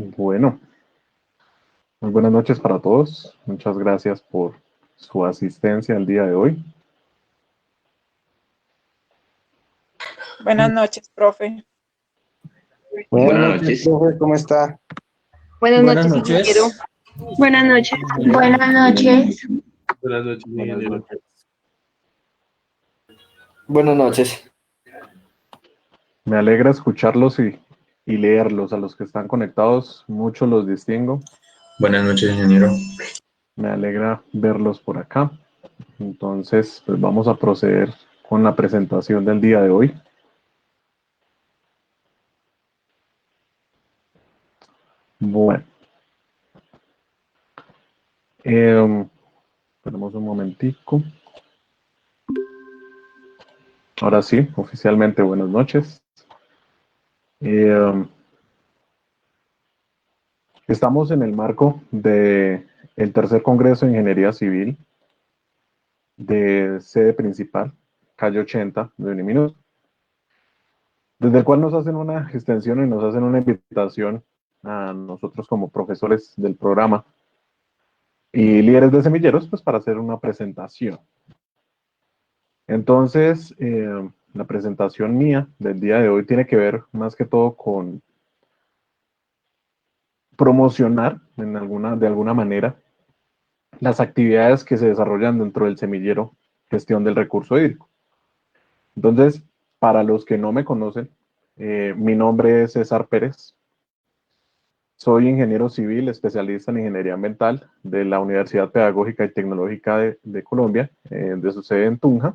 Bueno, muy buenas noches para todos. Muchas gracias por su asistencia el día de hoy. Buenas noches, profe. Buenas noches, profe, ¿cómo está? Buenas noches, ingeniero. Buenas noches. Buenas noches. Buenas noches, Buenas ingeniero. noches. Buenas noches. Me alegra escucharlos y leerlos. A los que están conectados, muchos los distingo. Buenas noches, ingeniero. Me alegra verlos por acá. Entonces, pues vamos a proceder con la presentación del día de hoy. Bueno. Esperemos un momentico. Ahora sí, oficialmente buenas noches. Estamos en el marco del tercer Congreso de Ingeniería Civil de sede principal, calle 80 de Uniminuto, desde el cual nos hacen una extensión y nos hacen una invitación a nosotros como profesores del programa y líderes de semilleros, pues para hacer una presentación. Entonces, la presentación mía del día de hoy tiene que ver más que todo con promocionar de alguna manera las actividades que se desarrollan dentro del semillero gestión del recurso hídrico. Entonces, para los que no me conocen, mi nombre es César Pérez. Soy ingeniero civil, especialista en ingeniería ambiental de la Universidad Pedagógica y Tecnológica de Colombia, de su sede en Tunja.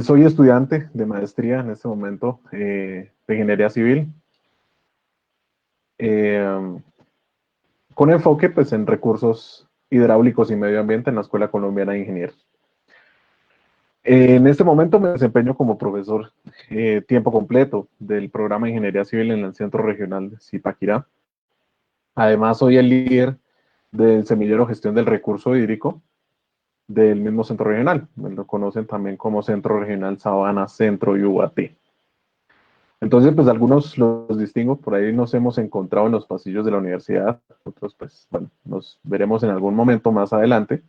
Soy estudiante de maestría en este momento de ingeniería civil, con enfoque pues, en recursos hidráulicos y medio ambiente en la Escuela Colombiana de Ingenieros. En este momento me desempeño como profesor tiempo completo del programa de Ingeniería Civil en el Centro Regional de Zipaquirá. Además, soy el líder del semillero Gestión del Recurso Hídrico del mismo Centro Regional. Lo conocen también como Centro Regional Sabana, Centro y UAT. Entonces, pues algunos los distingo, por ahí nos hemos encontrado en los pasillos de la universidad, otros pues, bueno, nos veremos en algún momento más adelante.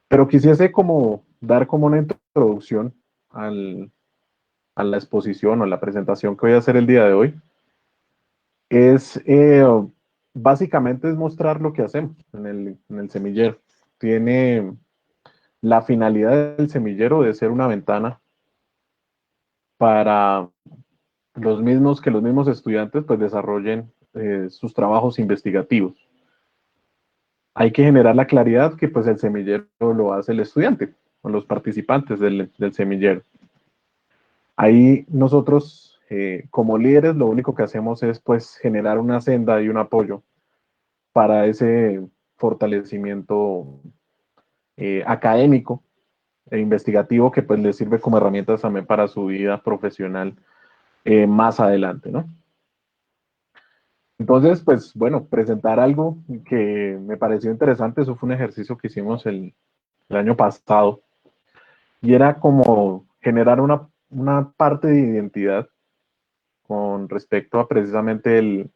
Pero quisiese dar como una introducción a la exposición o a la presentación que voy a hacer el día de hoy. Básicamente es mostrar lo que hacemos en el semillero. Tiene la finalidad del semillero de ser una ventana para los mismos estudiantes pues desarrollen sus trabajos investigativos. Hay que generar la claridad que pues el semillero lo hace el estudiante o los participantes del semillero. Ahí nosotros como líderes lo único que hacemos es pues generar una senda y un apoyo para ese fortalecimiento académico e investigativo que pues les sirve como herramientas también para su vida profesional más adelante, ¿no? Entonces, pues bueno, presentar algo que me pareció interesante, eso fue un ejercicio que hicimos el año pasado, y era como generar una parte de identidad con respecto a precisamente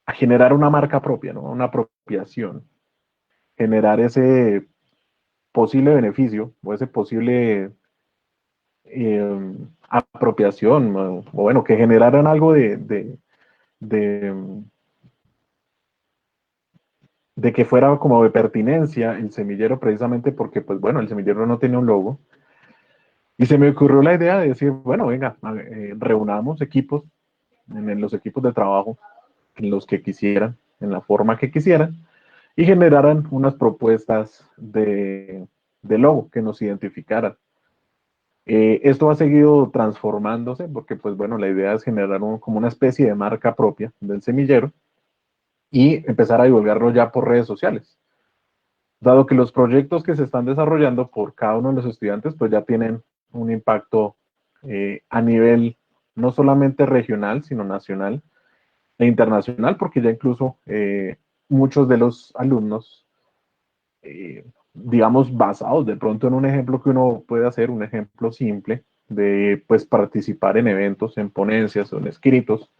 a generar una marca propia, ¿no? Una apropiación, generar ese posible beneficio o ese posible apropiación, o bueno, que generaran algo de que fuera como de pertinencia el semillero, precisamente porque, pues bueno, el semillero no tiene un logo. Y se me ocurrió la idea de decir, bueno, venga, reunamos equipos, en los equipos de trabajo, en los que quisieran, en la forma que quisieran, y generaran unas propuestas de logo que nos identificaran. Esto ha seguido transformándose porque, pues bueno, la idea es generar como una especie de marca propia del semillero y empezar a divulgarlo ya por redes sociales. Dado que los proyectos que se están desarrollando por cada uno de los estudiantes, pues ya tienen un impacto a nivel no solamente regional, sino nacional e internacional, porque ya incluso muchos de los alumnos digamos, basados de pronto en un ejemplo que uno puede hacer, un ejemplo simple, de pues participar en eventos, en ponencias o en escritos,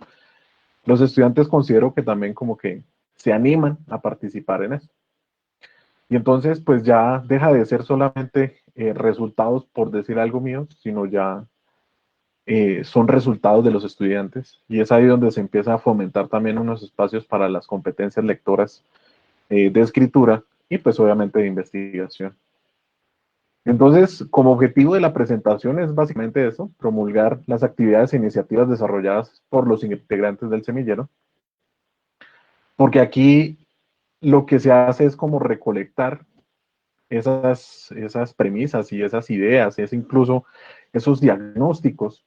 los estudiantes considero que también como que se animan a participar en eso. Y entonces pues ya deja de ser solamente resultados por decir algo mío, sino ya son resultados de los estudiantes. Y es ahí donde se empieza a fomentar también unos espacios para las competencias lectoras de escritura y pues obviamente de investigación. Entonces, como objetivo de la presentación es básicamente eso, promulgar las actividades e iniciativas desarrolladas por los integrantes del semillero, porque aquí lo que se hace es como recolectar esas premisas y esas ideas, es incluso esos diagnósticos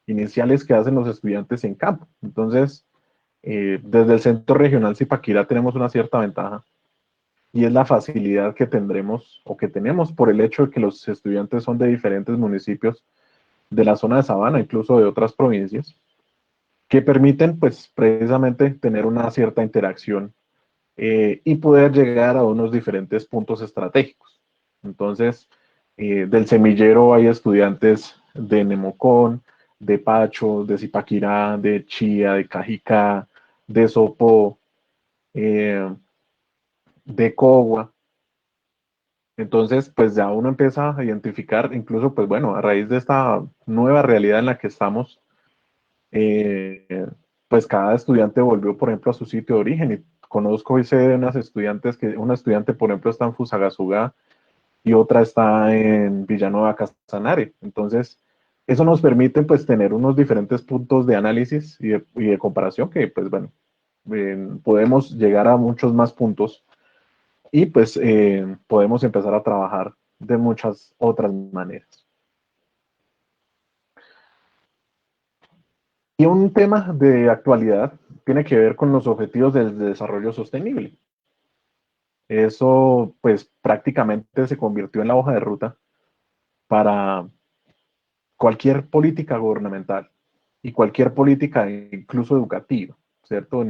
iniciales que hacen los estudiantes en campo. Entonces, desde el Centro Regional Zipaquirá tenemos una cierta ventaja y es la facilidad que tendremos o que tenemos por el hecho de que los estudiantes son de diferentes municipios de la zona de Sabana, incluso de otras provincias, que permiten pues precisamente tener una cierta interacción y poder llegar a unos diferentes puntos estratégicos. Entonces, del semillero hay estudiantes de Nemocón, de Pacho, de Zipaquirá, de Chía, de Cajicá, de Sopó, de Cogua. Entonces, pues ya uno empieza a identificar, incluso, pues bueno, a raíz de esta nueva realidad en la que estamos, pues cada estudiante volvió, por ejemplo, a su sitio de origen. Y conozco y sé de unas estudiantes que, una estudiante, por ejemplo, está en Fusagasugá y otra está en Villanueva Casanare. Entonces, eso nos permite, pues, tener unos diferentes puntos de análisis y de comparación que, pues, bueno, podemos llegar a muchos más puntos y, pues, podemos empezar a trabajar de muchas otras maneras. Y un tema de actualidad tiene que ver con los objetivos del desarrollo sostenible. Eso, pues, prácticamente se convirtió en la hoja de ruta para cualquier política gubernamental y cualquier política, incluso educativa, ¿cierto?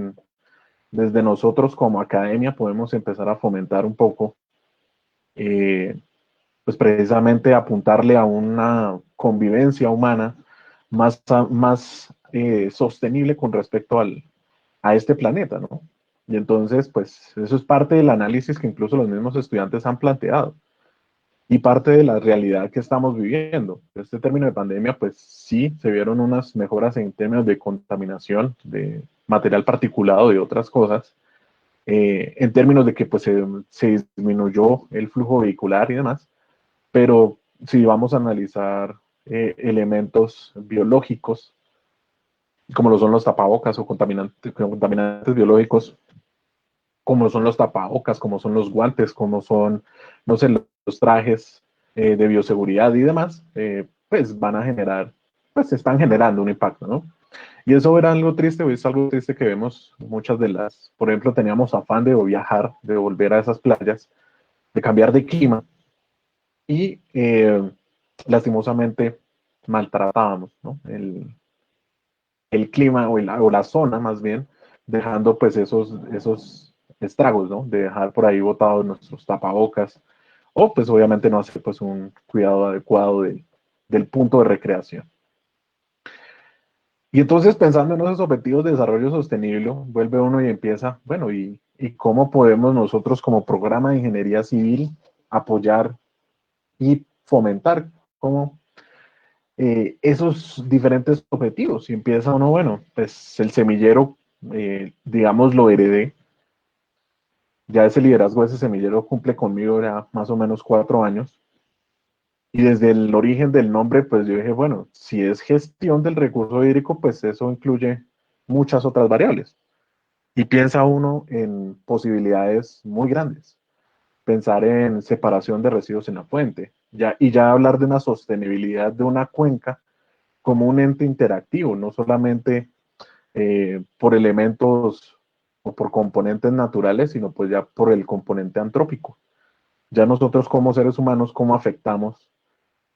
Desde nosotros como academia podemos empezar a fomentar un poco, pues precisamente apuntarle a una convivencia humana más sostenible con respecto a este planeta, ¿no? Y entonces, pues eso es parte del análisis que incluso los mismos estudiantes han planteado y parte de la realidad que estamos viviendo. Este término de pandemia, pues sí, se vieron unas mejoras en términos de contaminación, de material particulado y otras cosas, en términos de que pues se disminuyó el flujo vehicular y demás, pero si vamos a analizar elementos biológicos, como lo son los tapabocas o contaminantes biológicos, como son los tapabocas, como son los guantes, como son, no sé, los trajes de bioseguridad y demás, pues van a generar, pues están generando un impacto, ¿no? Y eso era algo triste, o es algo triste que vemos muchas de las, por ejemplo, teníamos afán de viajar, de volver a esas playas, de cambiar de clima y lastimosamente maltratábamos, ¿no? El clima o la zona más bien, dejando pues esos estragos, ¿no? De dejar por ahí botados nuestros tapabocas o pues obviamente no hacer pues un cuidado adecuado del punto de recreación. Y entonces pensando en esos objetivos de desarrollo sostenible, vuelve uno y empieza, bueno, ¿y cómo podemos nosotros como programa de ingeniería civil apoyar y fomentar como esos diferentes objetivos? Y empieza uno, bueno, pues el semillero, digamos, lo heredé. Ya ese liderazgo de ese semillero cumple conmigo ya más o menos 4 años. Y desde el origen del nombre, pues yo dije, bueno, si es gestión del recurso hídrico, pues eso incluye muchas otras variables. Y piensa uno en posibilidades muy grandes. Pensar en separación de residuos en la fuente. Y ya hablar de una sostenibilidad de una cuenca como un ente interactivo, no solamente por elementos o por componentes naturales, sino pues ya por el componente antrópico. Ya nosotros como seres humanos, cómo afectamos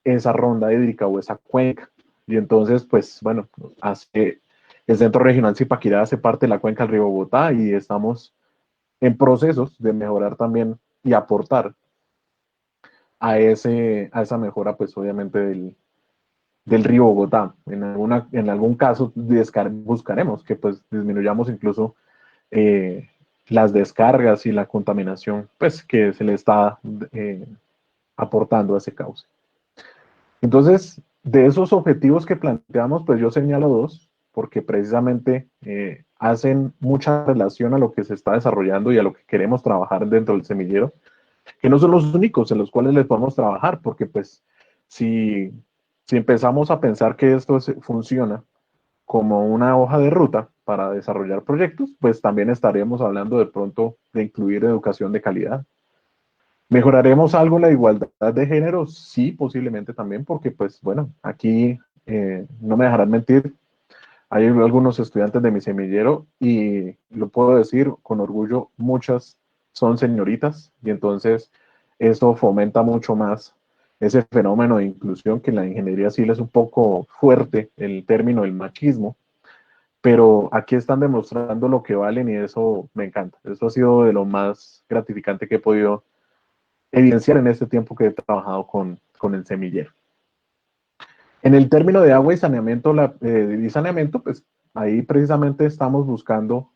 esa ronda hídrica o esa cuenca. Y entonces, pues bueno, hace, el Centro Regional Zipaquirá hace parte de la cuenca del río Bogotá y estamos en procesos de mejorar también y aportar a esa mejora, pues obviamente del río Bogotá. En algún caso buscaremos que pues disminuyamos incluso las descargas y la contaminación pues, que se le está aportando a ese cauce. Entonces, de esos objetivos que planteamos, pues yo señalo dos, porque precisamente hacen mucha relación a lo que se está desarrollando y a lo que queremos trabajar dentro del semillero, que no son los únicos en los cuales les podemos trabajar, porque pues si empezamos a pensar que esto funciona como una hoja de ruta para desarrollar proyectos, pues también estaríamos hablando de pronto de incluir educación de calidad. ¿Mejoraremos algo la igualdad de género? Sí, posiblemente también, porque pues bueno, aquí no me dejarán mentir, hay algunos estudiantes de mi semillero y lo puedo decir con orgullo, muchas son señoritas y entonces eso fomenta mucho más ese fenómeno de inclusión que en la ingeniería civil es un poco fuerte el término del machismo, pero aquí están demostrando lo que valen y eso me encanta. Eso ha sido de lo más gratificante que he podido evidenciar en este tiempo que he trabajado con el semillero. En el término de agua y saneamiento, pues ahí precisamente estamos buscando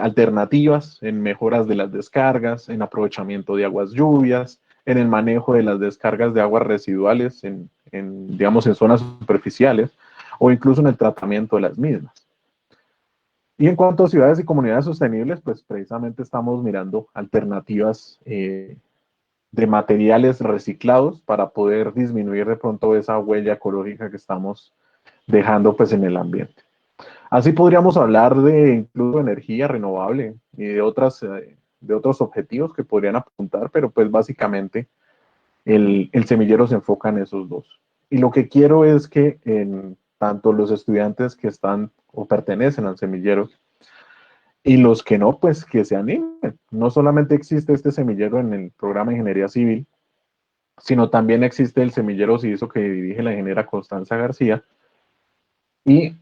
alternativas en mejoras de las descargas, en aprovechamiento de aguas lluvias, en el manejo de las descargas de aguas residuales digamos, en zonas superficiales o incluso en el tratamiento de las mismas. Y en cuanto a ciudades y comunidades sostenibles, pues precisamente estamos mirando alternativas de materiales reciclados para poder disminuir de pronto esa huella ecológica que estamos dejando pues en el ambiente. Así podríamos hablar de incluso energía renovable y de otros objetivos que podrían apuntar, pero pues básicamente el semillero se enfoca en esos dos. Y lo que quiero es que tanto los estudiantes que están o pertenecen al semillero y los que no, pues que se animen. No solamente existe este semillero en el programa de Ingeniería Civil, sino también existe el semillero CISO que dirige la ingeniera Constanza García y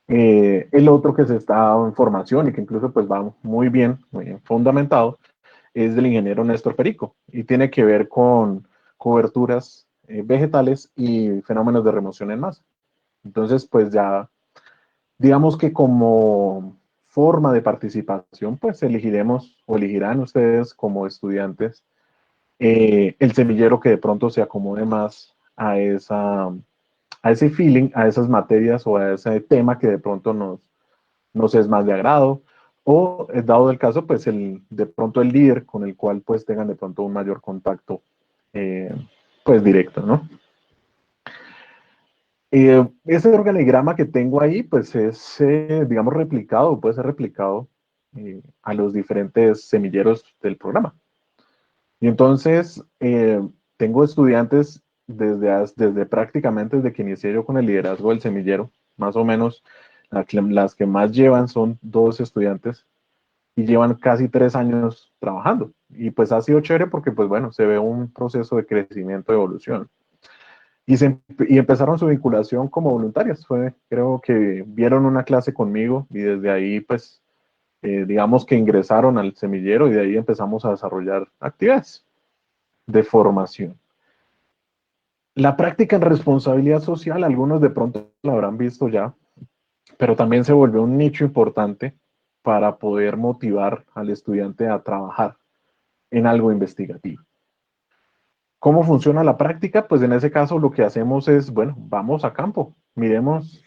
el otro que se está en formación y que incluso pues va muy bien, muy bien fundamentado, es del ingeniero Néstor Perico y tiene que ver con coberturas vegetales y fenómenos de remoción en masa. Entonces, pues ya, digamos que como forma de participación, pues elegiremos o elegirán ustedes como estudiantes el semillero que de pronto se acomode más a ese feeling, a esas materias o a ese tema que de pronto nos es más de agrado, o dado el caso, pues de pronto el líder con el cual pues tengan de pronto un mayor contacto pues directo, ¿no? Ese organigrama que tengo ahí pues es, digamos, replicado, puede ser replicado a los diferentes semilleros del programa. Y entonces tengo estudiantes desde prácticamente desde que inicié yo con el liderazgo del semillero, más o menos las que más llevan son 2 estudiantes y llevan casi 3 años trabajando. Y pues ha sido chévere porque pues bueno, se ve un proceso de crecimiento, de evolución. Y empezaron su vinculación como voluntarias. Creo que vieron una clase conmigo y desde ahí pues digamos que ingresaron al semillero y de ahí empezamos a desarrollar actividades de formación. La práctica en responsabilidad social, algunos de pronto la habrán visto ya, pero también se volvió un nicho importante para poder motivar al estudiante a trabajar en algo investigativo. ¿Cómo funciona la práctica? Pues en ese caso lo que hacemos es, bueno, vamos a campo, miremos,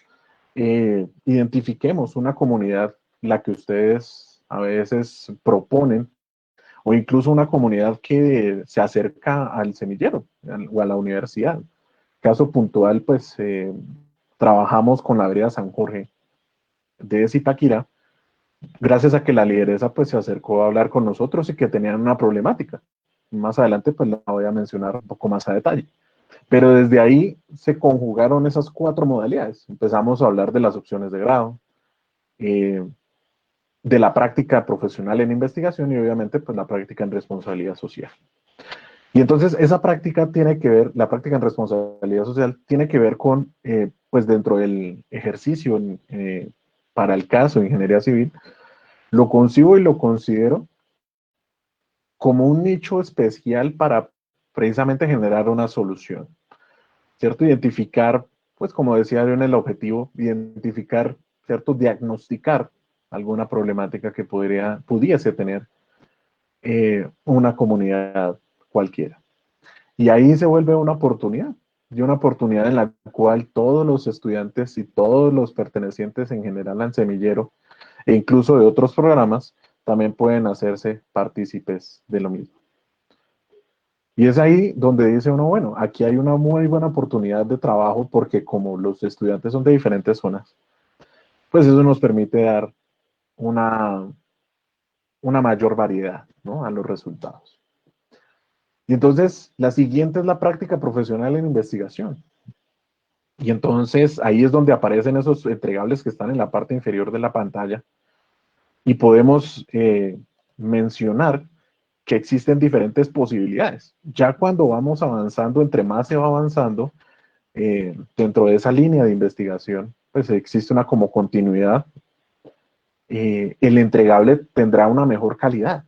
identifiquemos una comunidad, la que ustedes a veces proponen, o incluso una comunidad que se acerca al semillero o a la universidad. Caso puntual, pues trabajamos con la vereda San Jorge de Zipaquirá, gracias a que la lideresa pues se acercó a hablar con nosotros y que tenían una problemática. Más adelante pues la voy a mencionar un poco más a detalle. Pero desde ahí se conjugaron esas 4 modalidades. Empezamos a hablar de las opciones de grado, eh, de la práctica profesional en investigación y obviamente pues la práctica en responsabilidad social. Y entonces esa práctica tiene que ver, la práctica en responsabilidad social tiene que ver con, pues dentro del ejercicio para el caso de ingeniería civil, lo concibo y lo considero como un nicho especial para precisamente generar una solución, ¿cierto? Identificar pues como decía yo en el objetivo, identificar, ¿cierto? Diagnosticar alguna problemática que pudiese tener una comunidad cualquiera. Y ahí se vuelve una oportunidad, y una oportunidad en la cual todos los estudiantes y todos los pertenecientes en general al semillero, e incluso de otros programas, también pueden hacerse partícipes de lo mismo. Y es ahí donde dice uno, bueno, aquí hay una muy buena oportunidad de trabajo porque como los estudiantes son de diferentes zonas, pues eso nos permite dar una mayor variedad, ¿no?, a los resultados. Y entonces, la siguiente es la práctica profesional en investigación. Y entonces, ahí es donde aparecen esos entregables que están en la parte inferior de la pantalla. Y podemos mencionar que existen diferentes posibilidades. Ya cuando vamos avanzando, entre más se va avanzando, dentro de esa línea de investigación, pues existe una como continuidad. El entregable tendrá una mejor calidad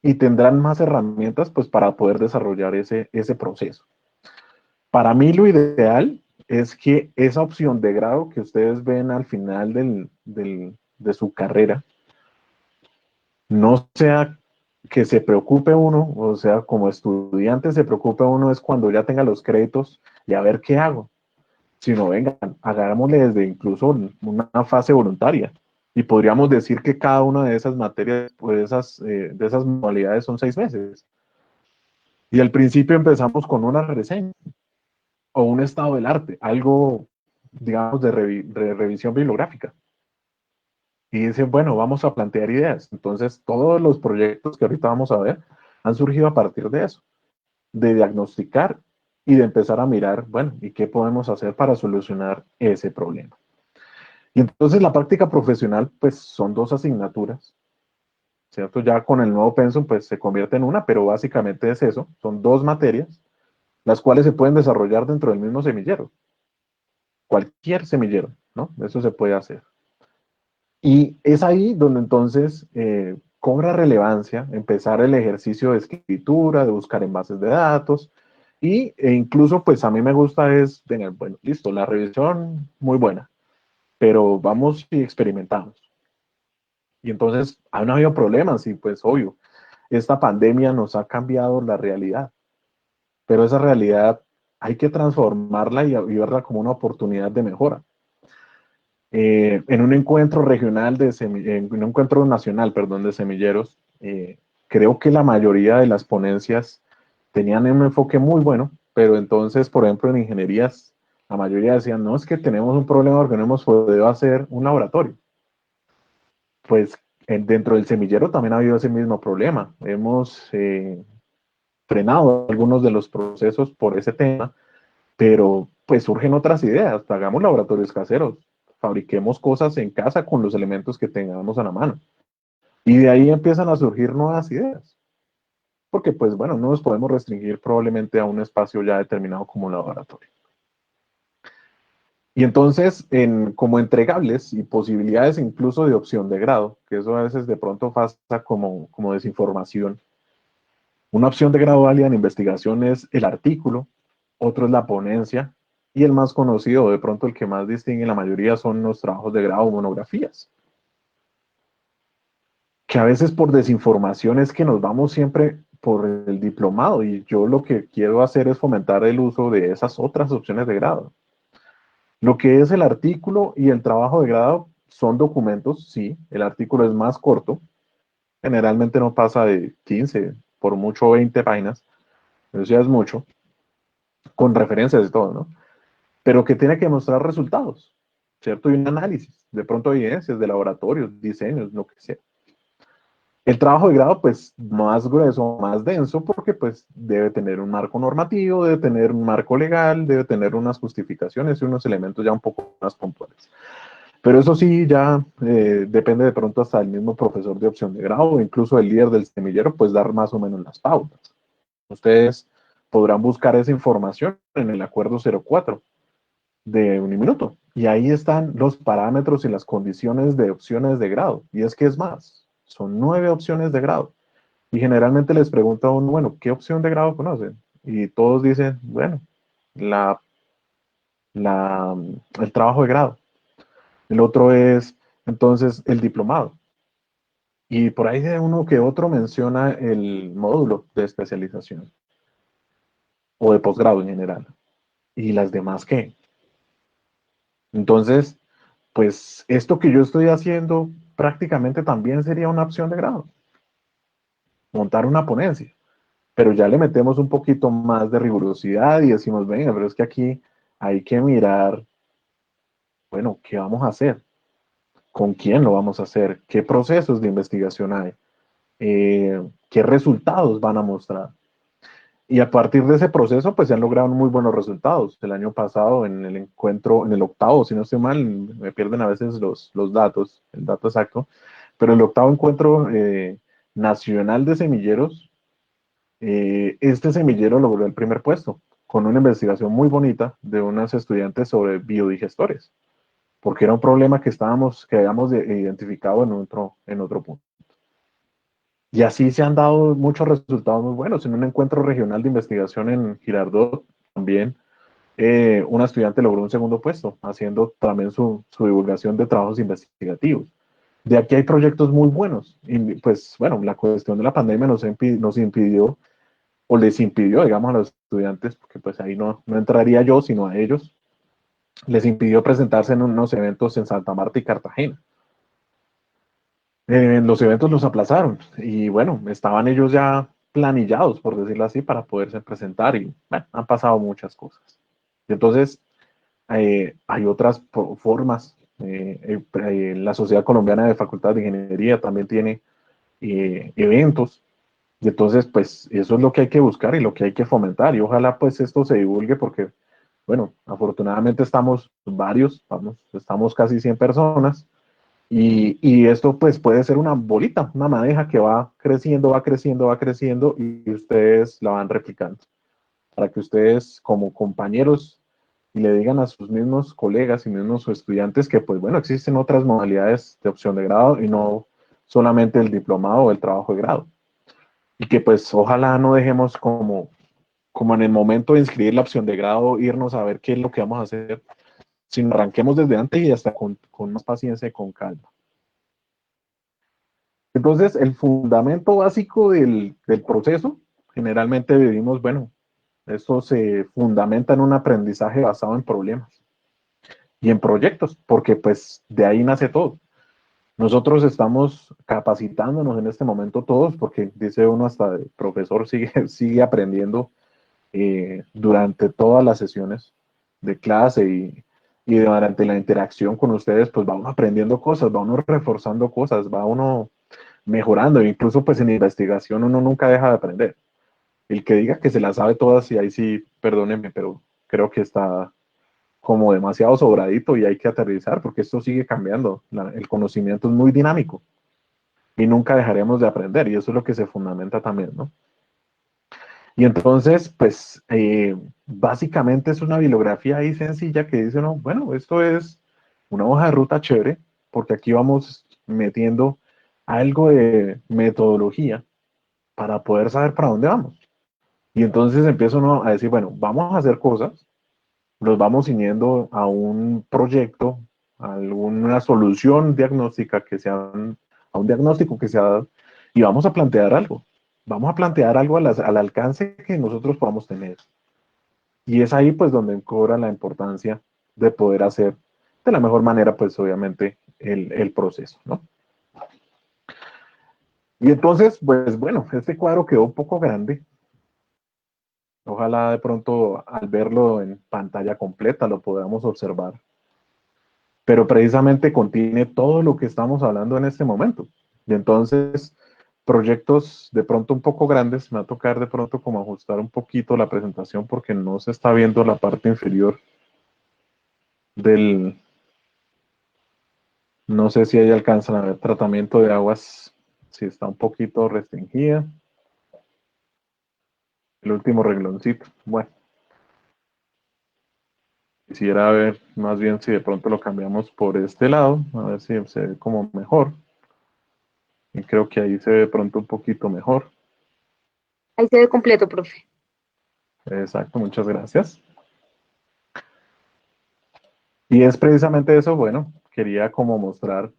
y tendrán más herramientas pues para poder desarrollar ese proceso. Para mí lo ideal es que esa opción de grado que ustedes ven al final de su carrera no sea que se preocupe uno, o sea, como estudiante se preocupe uno es cuando ya tenga los créditos y a ver qué hago, sino vengan, hagámosle desde incluso una fase voluntaria. Y podríamos decir que cada una de esas materias, pues de esas modalidades son 6 meses. Y al principio empezamos con una reseña o un estado del arte, algo, digamos, de revisión bibliográfica. Y dicen, bueno, vamos a plantear ideas. Entonces, todos los proyectos que ahorita vamos a ver han surgido a partir de eso, de diagnosticar y de empezar a mirar, bueno, ¿y qué podemos hacer para solucionar ese problema? Y entonces la práctica profesional, pues son 2 asignaturas, ¿cierto? Ya con el nuevo pensum, pues se convierte en una, pero básicamente es eso, son 2 materias, las cuales se pueden desarrollar dentro del mismo semillero. Cualquier semillero, ¿no? Eso se puede hacer. Y es ahí donde entonces cobra relevancia empezar el ejercicio de escritura, de buscar en bases de datos, e incluso pues a mí me gusta es, bueno, listo, la revisión muy buena, pero vamos y experimentamos. Y entonces han habido problemas y pues obvio, esta pandemia nos ha cambiado la realidad, pero esa realidad hay que transformarla y verla como una oportunidad de mejora. En un encuentro regional en un encuentro nacional, perdón, de semilleros, creo que la mayoría de las ponencias tenían un enfoque muy bueno, pero entonces, por ejemplo, en ingenierías, la mayoría decían, no, es que tenemos un problema porque no hemos podido hacer un laboratorio. Pues dentro del semillero también ha habido ese mismo problema. Hemos frenado algunos de los procesos por ese tema, pero pues surgen otras ideas. Hagamos laboratorios caseros, fabriquemos cosas en casa con los elementos que tengamos a la mano. Y de ahí empiezan a surgir nuevas ideas. Porque pues bueno, no nos podemos restringir probablemente a un espacio ya determinado como un laboratorio. Y entonces, como entregables y posibilidades incluso de opción de grado, que eso a veces de pronto pasa como desinformación. Una opción de grado válida en investigación es el artículo, otro es la ponencia, y el más conocido, de pronto el que más distingue la mayoría, son los trabajos de grado o monografías. Que a veces por desinformación es que nos vamos siempre por el diplomado, y yo lo que quiero hacer es fomentar el uso de esas otras opciones de grado. Lo que es el artículo y el trabajo de grado son documentos, sí, el artículo es más corto, generalmente no pasa de 15, por mucho 20 páginas, eso ya es mucho, con referencias y todo, ¿no? Pero que tiene que mostrar resultados, ¿cierto? Y un análisis, de pronto evidencias de laboratorios, diseños, lo que sea. El trabajo de grado, pues, más grueso, más denso, porque pues debe tener un marco normativo, debe tener un marco legal, debe tener unas justificaciones y unos elementos ya un poco más puntuales. Pero eso sí, ya depende de pronto hasta el mismo profesor de opción de grado o incluso el líder del semillero, pues dar más o menos las pautas. Ustedes podrán buscar esa información en el acuerdo 04 de Uniminuto. Y ahí están los parámetros y las condiciones de opciones de grado. Y es que es más, son 9 opciones de grado. Y generalmente les pregunta a uno, bueno, ¿qué opción de grado conocen? Y todos dicen, bueno, la el trabajo de grado. El otro es, entonces, el diplomado. Y por ahí de uno que otro menciona el módulo de especialización o de posgrado en general. ¿Y las demás qué? Entonces, pues esto que yo estoy haciendo prácticamente también sería una opción de grado. Montar una ponencia. Pero ya le metemos un poquito más de rigurosidad y decimos, venga, pero es que aquí hay que mirar, bueno, ¿qué vamos a hacer? ¿Con quién lo vamos a hacer? ¿Qué procesos de investigación hay? ¿Qué resultados van a mostrar? Y a partir de ese proceso, pues se han logrado muy buenos resultados. El año pasado, en el encuentro, en el octavo, si no estoy mal, me pierden a veces los datos, el dato exacto, pero el octavo encuentro nacional de semilleros, este semillero logró el primer puesto, con una investigación muy bonita de unos estudiantes sobre biodigestores, porque era un problema que habíamos identificado en otro punto. Y así se han dado muchos resultados muy buenos. En un encuentro regional de investigación en Girardot, también una estudiante logró un segundo puesto, haciendo también su divulgación de trabajos investigativos. De aquí hay proyectos muy buenos. Y pues bueno, la cuestión de la pandemia nos impidió, o les impidió, digamos, a los estudiantes, porque pues ahí no entraría yo, sino a ellos, les impidió presentarse en unos eventos en Santa Marta y Cartagena. Los eventos los aplazaron y bueno, estaban ellos ya planillados, por decirlo así, para poderse presentar y bueno, han pasado muchas cosas. Entonces, hay otras formas. La Sociedad Colombiana de Facultades de Ingeniería también tiene eventos y entonces, pues eso es lo que hay que buscar y lo que hay que fomentar y ojalá pues esto se divulgue porque, bueno, afortunadamente estamos varios, estamos casi 100 personas y esto pues puede ser una bolita, una madeja que va creciendo, va creciendo, va creciendo y ustedes la van replicando. Para que ustedes como compañeros y le digan a sus mismos colegas y mismos estudiantes que pues bueno, existen otras modalidades de opción de grado y no solamente el diplomado o el trabajo de grado. Y que pues ojalá no dejemos como en el momento de inscribir la opción de grado irnos a ver qué es lo que vamos a hacer, sino arranquemos desde antes y hasta con más paciencia y con calma. Entonces, el fundamento básico del proceso, generalmente vivimos, bueno, esto se fundamenta en un aprendizaje basado en problemas y en proyectos, porque pues de ahí nace todo. Nosotros estamos capacitándonos en este momento todos, porque dice uno hasta el profesor sigue aprendiendo durante todas las sesiones de clase y durante la interacción con ustedes, pues va uno aprendiendo cosas, va uno reforzando cosas, va uno mejorando, incluso pues en investigación uno nunca deja de aprender. El que diga que se las sabe todas, y ahí sí, perdónenme, pero creo que está como demasiado sobradito y hay que aterrizar porque esto sigue cambiando. El conocimiento es muy dinámico y nunca dejaremos de aprender y eso es lo que se fundamenta también, ¿no? Y entonces, pues, básicamente es una bibliografía ahí sencilla que dice, no, bueno, esto es una hoja de ruta chévere porque aquí vamos metiendo algo de metodología para poder saber para dónde vamos. Y entonces empieza uno a decir, bueno, vamos a hacer cosas, los vamos uniendo a un proyecto, a alguna solución diagnóstica que sea, a un diagnóstico que se ha dado, y vamos a plantear algo. Vamos a plantear algo al alcance que nosotros podamos tener. Y es ahí pues donde cobra la importancia de poder hacer de la mejor manera pues obviamente el proceso, ¿no? Y entonces, pues bueno, este cuadro quedó un poco grande. Ojalá de pronto al verlo en pantalla completa lo podamos observar. Pero precisamente contiene todo lo que estamos hablando en este momento. Y entonces, proyectos de pronto un poco grandes, me va a tocar de pronto como ajustar un poquito la presentación porque no se está viendo la parte inferior del, no sé si ahí alcanzan a ver tratamiento de aguas, si está un poquito restringida. El último regloncito. Bueno, quisiera ver más bien si de pronto lo cambiamos por este lado, a ver si se ve como mejor. Y creo que ahí se ve de pronto un poquito mejor. Ahí se ve completo, profe. Exacto, muchas gracias. Y es precisamente eso, bueno, quería como mostrar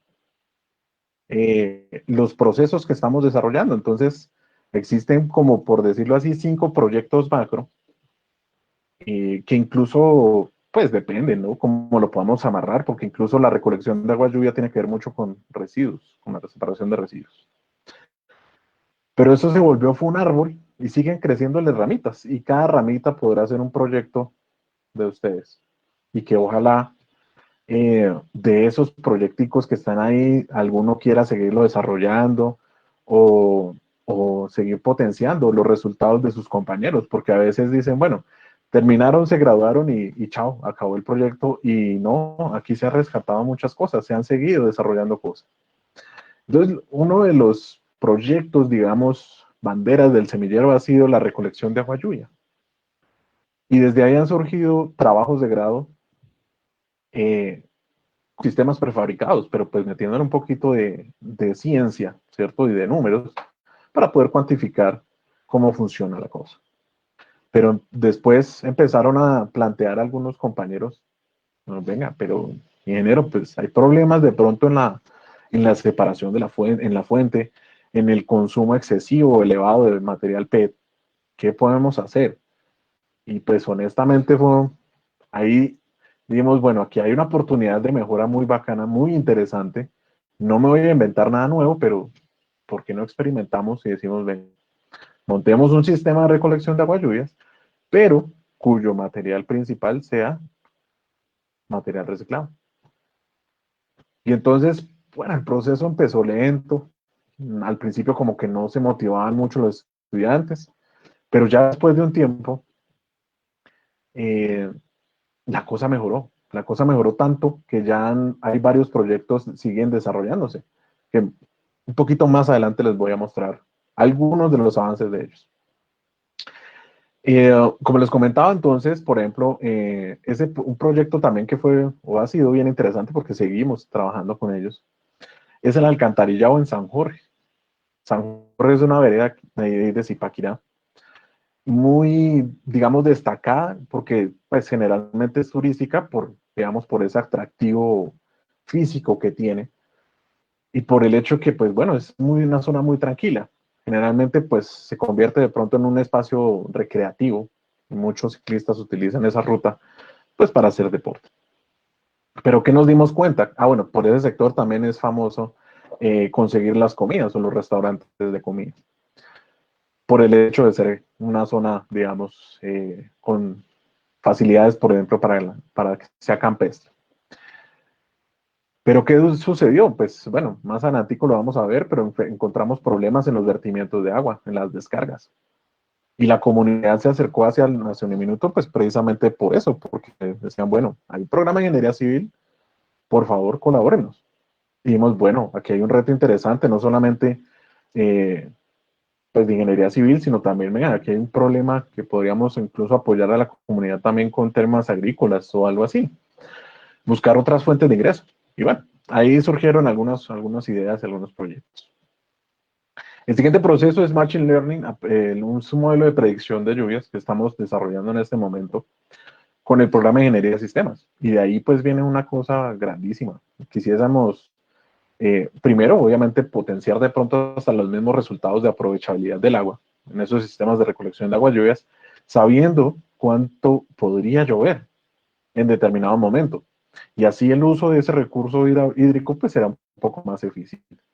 los procesos que estamos desarrollando. Entonces, existen como, por decirlo así, 5 proyectos macro que incluso, pues depende, ¿no? Cómo lo podamos amarrar, porque incluso la recolección de agua lluvia tiene que ver mucho con residuos, con la separación de residuos. Pero eso se volvió, fue un árbol y siguen creciendo las ramitas y cada ramita podrá ser un proyecto de ustedes y que ojalá de esos proyecticos que están ahí, alguno quiera seguirlo desarrollando o, o seguir potenciando los resultados de sus compañeros, porque a veces dicen, bueno, terminaron, se graduaron y chao, acabó el proyecto y no, aquí se han rescatado muchas cosas, se han seguido desarrollando cosas. Entonces, uno de los proyectos, digamos, banderas del semillero ha sido la recolección de agua lluvia. Y desde ahí han surgido trabajos de grado, eh, sistemas prefabricados, pero pues metiéndole un poquito de ciencia, ¿cierto? Y de números para poder cuantificar cómo funciona la cosa. Pero después empezaron a plantear algunos compañeros, no, venga, pero ingeniero, pues hay problemas de pronto en la separación de la fuente, en la fuente, en el consumo excesivo o elevado de material PET. ¿Qué podemos hacer? Y pues honestamente fue ahí dijimos, bueno, aquí hay una oportunidad de mejora muy bacana, muy interesante. No me voy a inventar nada nuevo, pero ¿por qué no experimentamos y decimos, ven, montemos un sistema de recolección de aguas lluvias, pero cuyo material principal sea material reciclado? Y entonces, bueno, el proceso empezó lento. Al principio como que no se motivaban mucho los estudiantes, pero ya después de un tiempo, eh, la cosa mejoró. La cosa mejoró tanto que ya hay varios proyectos siguen desarrollándose, que un poquito más adelante les voy a mostrar algunos de los avances de ellos. Como les comentaba entonces, por ejemplo, un proyecto también que fue o ha sido bien interesante porque seguimos trabajando con ellos, es el alcantarillado en San Jorge. San Jorge es una vereda de Zipaquirá muy, digamos, destacada porque pues generalmente es turística por, digamos, por ese atractivo físico que tiene y por el hecho que, pues bueno, es una zona muy tranquila. Generalmente, pues se convierte de pronto en un espacio recreativo y muchos ciclistas utilizan esa ruta, pues para hacer deporte. Pero ¿qué nos dimos cuenta? Ah, bueno, por ese sector también es famoso conseguir las comidas o los restaurantes de comida por el hecho de ser una zona, digamos, con facilidades, por ejemplo, para que sea campestre. Pero ¿qué sucedió? Pues bueno, más adelante lo vamos a ver, pero encontramos problemas en los vertimientos de agua, en las descargas. Y la comunidad se acercó hacia el Nación Minuto, pues precisamente por eso, porque decían, bueno, hay un programa de ingeniería civil, por favor, colabórenos. Y dijimos, bueno, aquí hay un reto interesante, no solamente pues de ingeniería civil, sino también, mira, aquí hay un problema que podríamos incluso apoyar a la comunidad también con temas agrícolas o algo así. Buscar otras fuentes de ingreso. Y bueno, ahí surgieron algunas ideas, algunos proyectos. El siguiente proceso es Machine Learning, un modelo de predicción de lluvias que estamos desarrollando en este momento con el programa de Ingeniería de Sistemas. Y de ahí pues viene una cosa grandísima. Quisiésemos, primero, obviamente, potenciar de pronto hasta los mismos resultados de aprovechabilidad del agua en esos sistemas de recolección de aguas lluvias, sabiendo cuánto podría llover en determinado momento. Y así el uso de ese recurso hídrico pues será un poco más eficiente.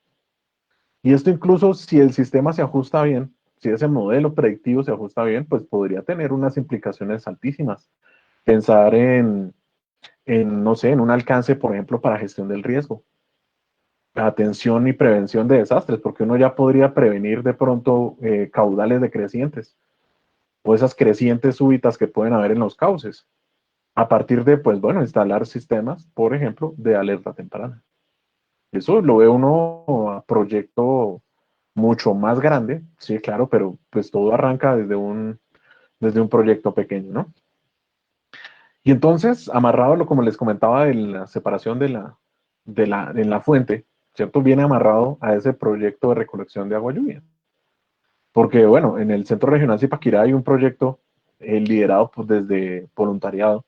Y esto incluso si el sistema se ajusta bien, si ese modelo predictivo se ajusta bien, pues podría tener unas implicaciones altísimas. Pensar no sé, en un alcance, por ejemplo, para gestión del riesgo, atención y prevención de desastres, porque uno ya podría prevenir de pronto caudales decrecientes o esas crecientes súbitas que pueden haber en los cauces, a partir de, pues bueno, instalar sistemas, por ejemplo, de alerta temprana. Eso lo ve uno a proyecto mucho más grande, sí, claro, pero pues todo arranca desde un proyecto pequeño, ¿no? Y entonces, amarrado, como les comentaba, de la separación en la fuente, ¿cierto? Viene amarrado a ese proyecto de recolección de agua lluvia. Porque, bueno, en el Centro Regional Zipaquirá hay un proyecto liderado pues, desde voluntariado,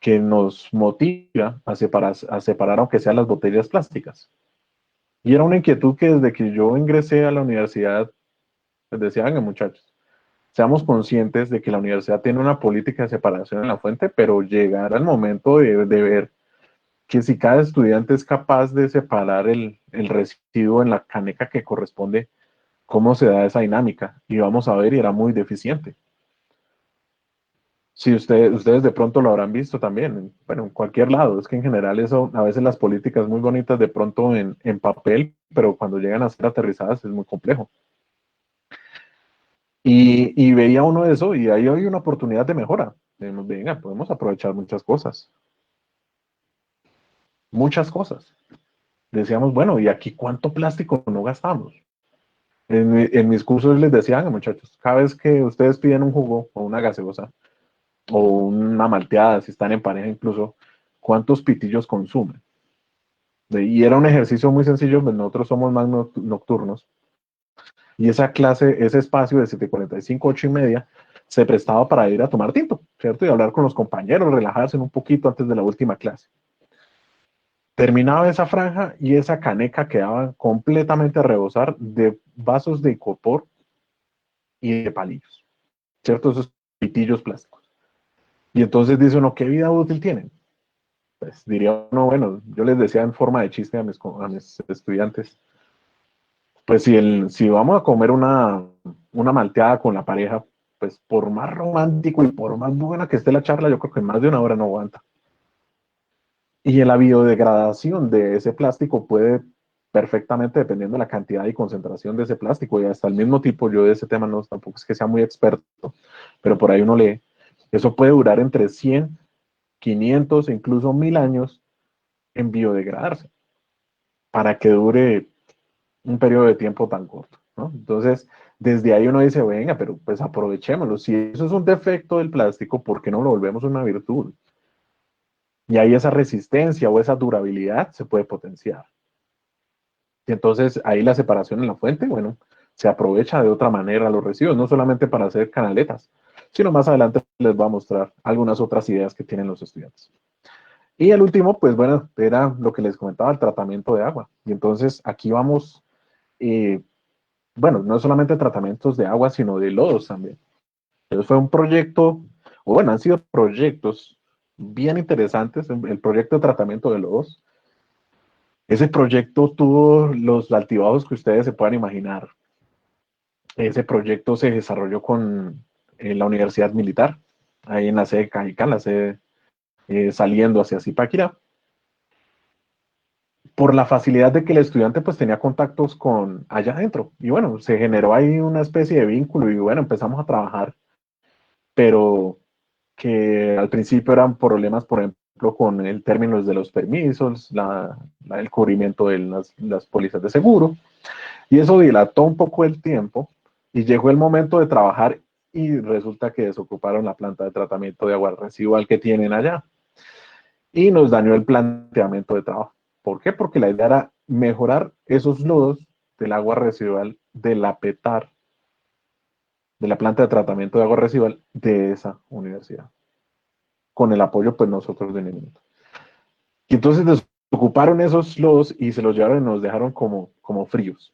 que nos motiva a separar aunque sean las botellas plásticas. Y era una inquietud que desde que yo ingresé a la universidad, les decía, venga muchachos, seamos conscientes de que la universidad tiene una política de separación en la fuente, pero llegar al momento de ver que si cada estudiante es capaz de separar el residuo en la caneca que corresponde, cómo se da esa dinámica. Y vamos a ver, y era muy deficiente. Si ustedes de pronto lo habrán visto también, bueno, en cualquier lado, es que en general eso, a veces las políticas muy bonitas de pronto en papel, pero cuando llegan a ser aterrizadas es muy complejo. Y veía uno de eso y ahí hay una oportunidad de mejora. Venga, podemos aprovechar muchas cosas. Muchas cosas. Decíamos, bueno, ¿y aquí cuánto plástico no gastamos? En mis cursos les decían, muchachos, cada vez que ustedes piden un jugo o una gaseosa, o una malteada, si están en pareja incluso, ¿cuántos pitillos consumen? Y era un ejercicio muy sencillo, pues nosotros somos más nocturnos. Y esa clase, ese espacio de 7:45, 8:30, se prestaba para ir a tomar tinto, ¿cierto? Y hablar con los compañeros, relajarse un poquito antes de la última clase. Terminaba esa franja y esa caneca quedaba completamente a rebosar de vasos de icopor y de palillos, ¿cierto? Esos pitillos plásticos. Y entonces dice uno, ¿qué vida útil tienen? Pues diría uno, bueno, yo les decía en forma de chiste a mis estudiantes, pues si vamos a comer una malteada con la pareja, pues por más romántico y por más buena que esté la charla, yo creo que más de una hora no aguanta. Y en la biodegradación de ese plástico puede perfectamente, dependiendo de la cantidad y concentración de ese plástico, y hasta el mismo tipo, yo de ese tema no, tampoco es que sea muy experto, pero por ahí uno lee, eso puede durar entre 100, 500 e incluso 1000 años en biodegradarse, para que dure un periodo de tiempo tan corto, ¿no? Entonces, desde ahí uno dice, venga, pero pues aprovechémoslo. Si eso es un defecto del plástico, ¿por qué no lo volvemos una virtud? Y ahí esa resistencia o esa durabilidad se puede potenciar. Y entonces ahí la separación en la fuente, bueno, se aprovecha de otra manera los residuos, no solamente para hacer canaletas, sino más adelante les voy a mostrar algunas otras ideas que tienen los estudiantes. Y el último, pues bueno, era lo que les comentaba, el tratamiento de agua. Y entonces aquí vamos, bueno, no solamente tratamientos de agua, sino de lodos también. Entonces fue un proyecto, o bueno, han sido proyectos bien interesantes, el proyecto de tratamiento de lodos. Ese proyecto tuvo los altibajos que ustedes se puedan imaginar. Ese proyecto se desarrolló con la Universidad Militar, ahí en la sede de Cajicá, la sede saliendo hacia Zipaquirá, por la facilidad de que el estudiante pues tenía contactos con allá adentro. Y bueno, se generó ahí una especie de vínculo y bueno, empezamos a trabajar, pero que al principio eran problemas, por ejemplo, con el término de los permisos, el cubrimiento de las pólizas de seguro, y eso dilató un poco el tiempo y llegó el momento de trabajar y resulta que desocuparon la planta de tratamiento de agua residual que tienen allá y nos dañó el planteamiento de trabajo. ¿Por qué? Porque la idea era mejorar esos lodos del agua residual de la PETAR, de la planta de tratamiento de agua residual de esa universidad, con el apoyo pues nosotros de Nimiento. Y entonces desocuparon esos lodos y se los llevaron y nos dejaron como fríos.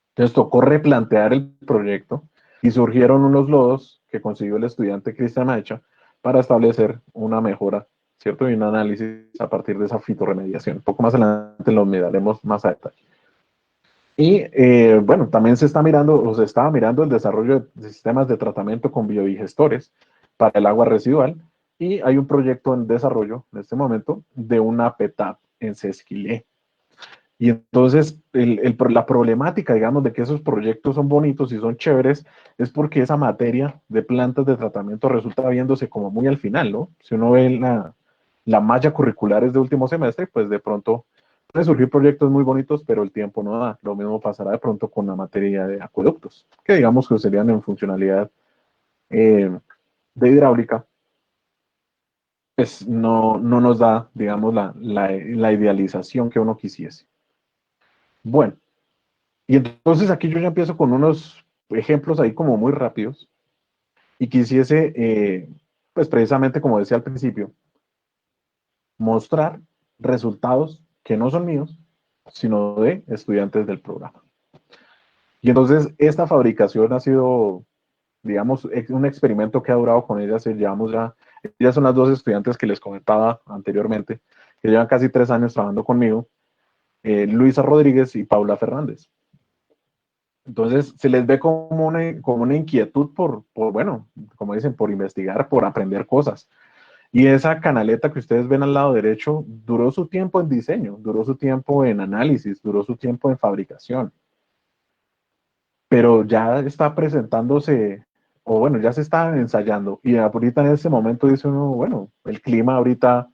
Entonces tocó replantear el proyecto y surgieron unos lodos que consiguió el estudiante Cristian Maecha para establecer una mejora, ¿cierto? Y un análisis a partir de esa fitorremediación. Un poco más adelante lo miraremos más a detalle. Y bueno, también se está mirando, o se estaba mirando el desarrollo de sistemas de tratamiento con biodigestores para el agua residual. Y hay un proyecto en desarrollo en este momento de una PETAP en Sesquilé. Y entonces la problemática, digamos, de que esos proyectos son bonitos y son chéveres, es porque esa materia de plantas de tratamiento resulta viéndose como muy al final, ¿no? Si uno ve la malla curricular es de último semestre, pues de pronto pueden surgir proyectos muy bonitos, pero el tiempo no da. Lo mismo pasará de pronto con la materia de acueductos, que digamos que serían en funcionalidad de hidráulica, pues no nos da, digamos, la idealización que uno quisiese. Bueno, y entonces aquí yo ya empiezo con unos ejemplos ahí como muy rápidos y quisiese, pues precisamente como decía al principio, mostrar resultados que no son míos, sino de estudiantes del programa. Y entonces esta fabricación ha sido, digamos, un experimento que ha durado con ellas. Ellas son las dos estudiantes que les comentaba anteriormente, que llevan casi 3 años trabajando conmigo, Luisa Rodríguez y Paula Fernández. Entonces se les ve como una inquietud bueno, como dicen, por investigar, por aprender cosas. Y esa canaleta que ustedes ven al lado derecho duró su tiempo en diseño, duró su tiempo en análisis, duró su tiempo en fabricación. Pero ya está presentándose, o bueno, ya se está ensayando. Y ahorita en ese momento dice uno, bueno, el clima ahorita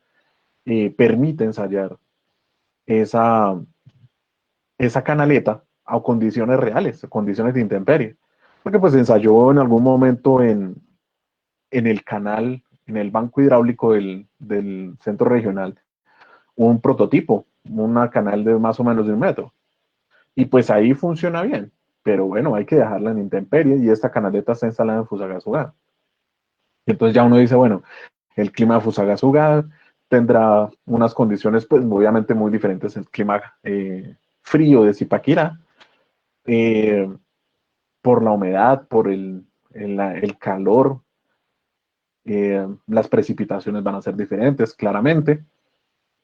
permite ensayar esa, esa canaleta a condiciones reales, a condiciones de intemperie. Porque pues se ensayó en algún momento en el canal, en el banco hidráulico del centro regional, un prototipo, una canal de más o menos de 1 metro. Y pues ahí funciona bien, pero bueno, hay que dejarla en intemperie y esta canaleta está instalada en Fusagasugá. Y entonces ya uno dice, bueno, el clima de Fusagasugá tendrá unas condiciones pues obviamente muy diferentes al clima frío de Zipaquirá, eh, por la humedad, por el calor, las precipitaciones van a ser diferentes, claramente.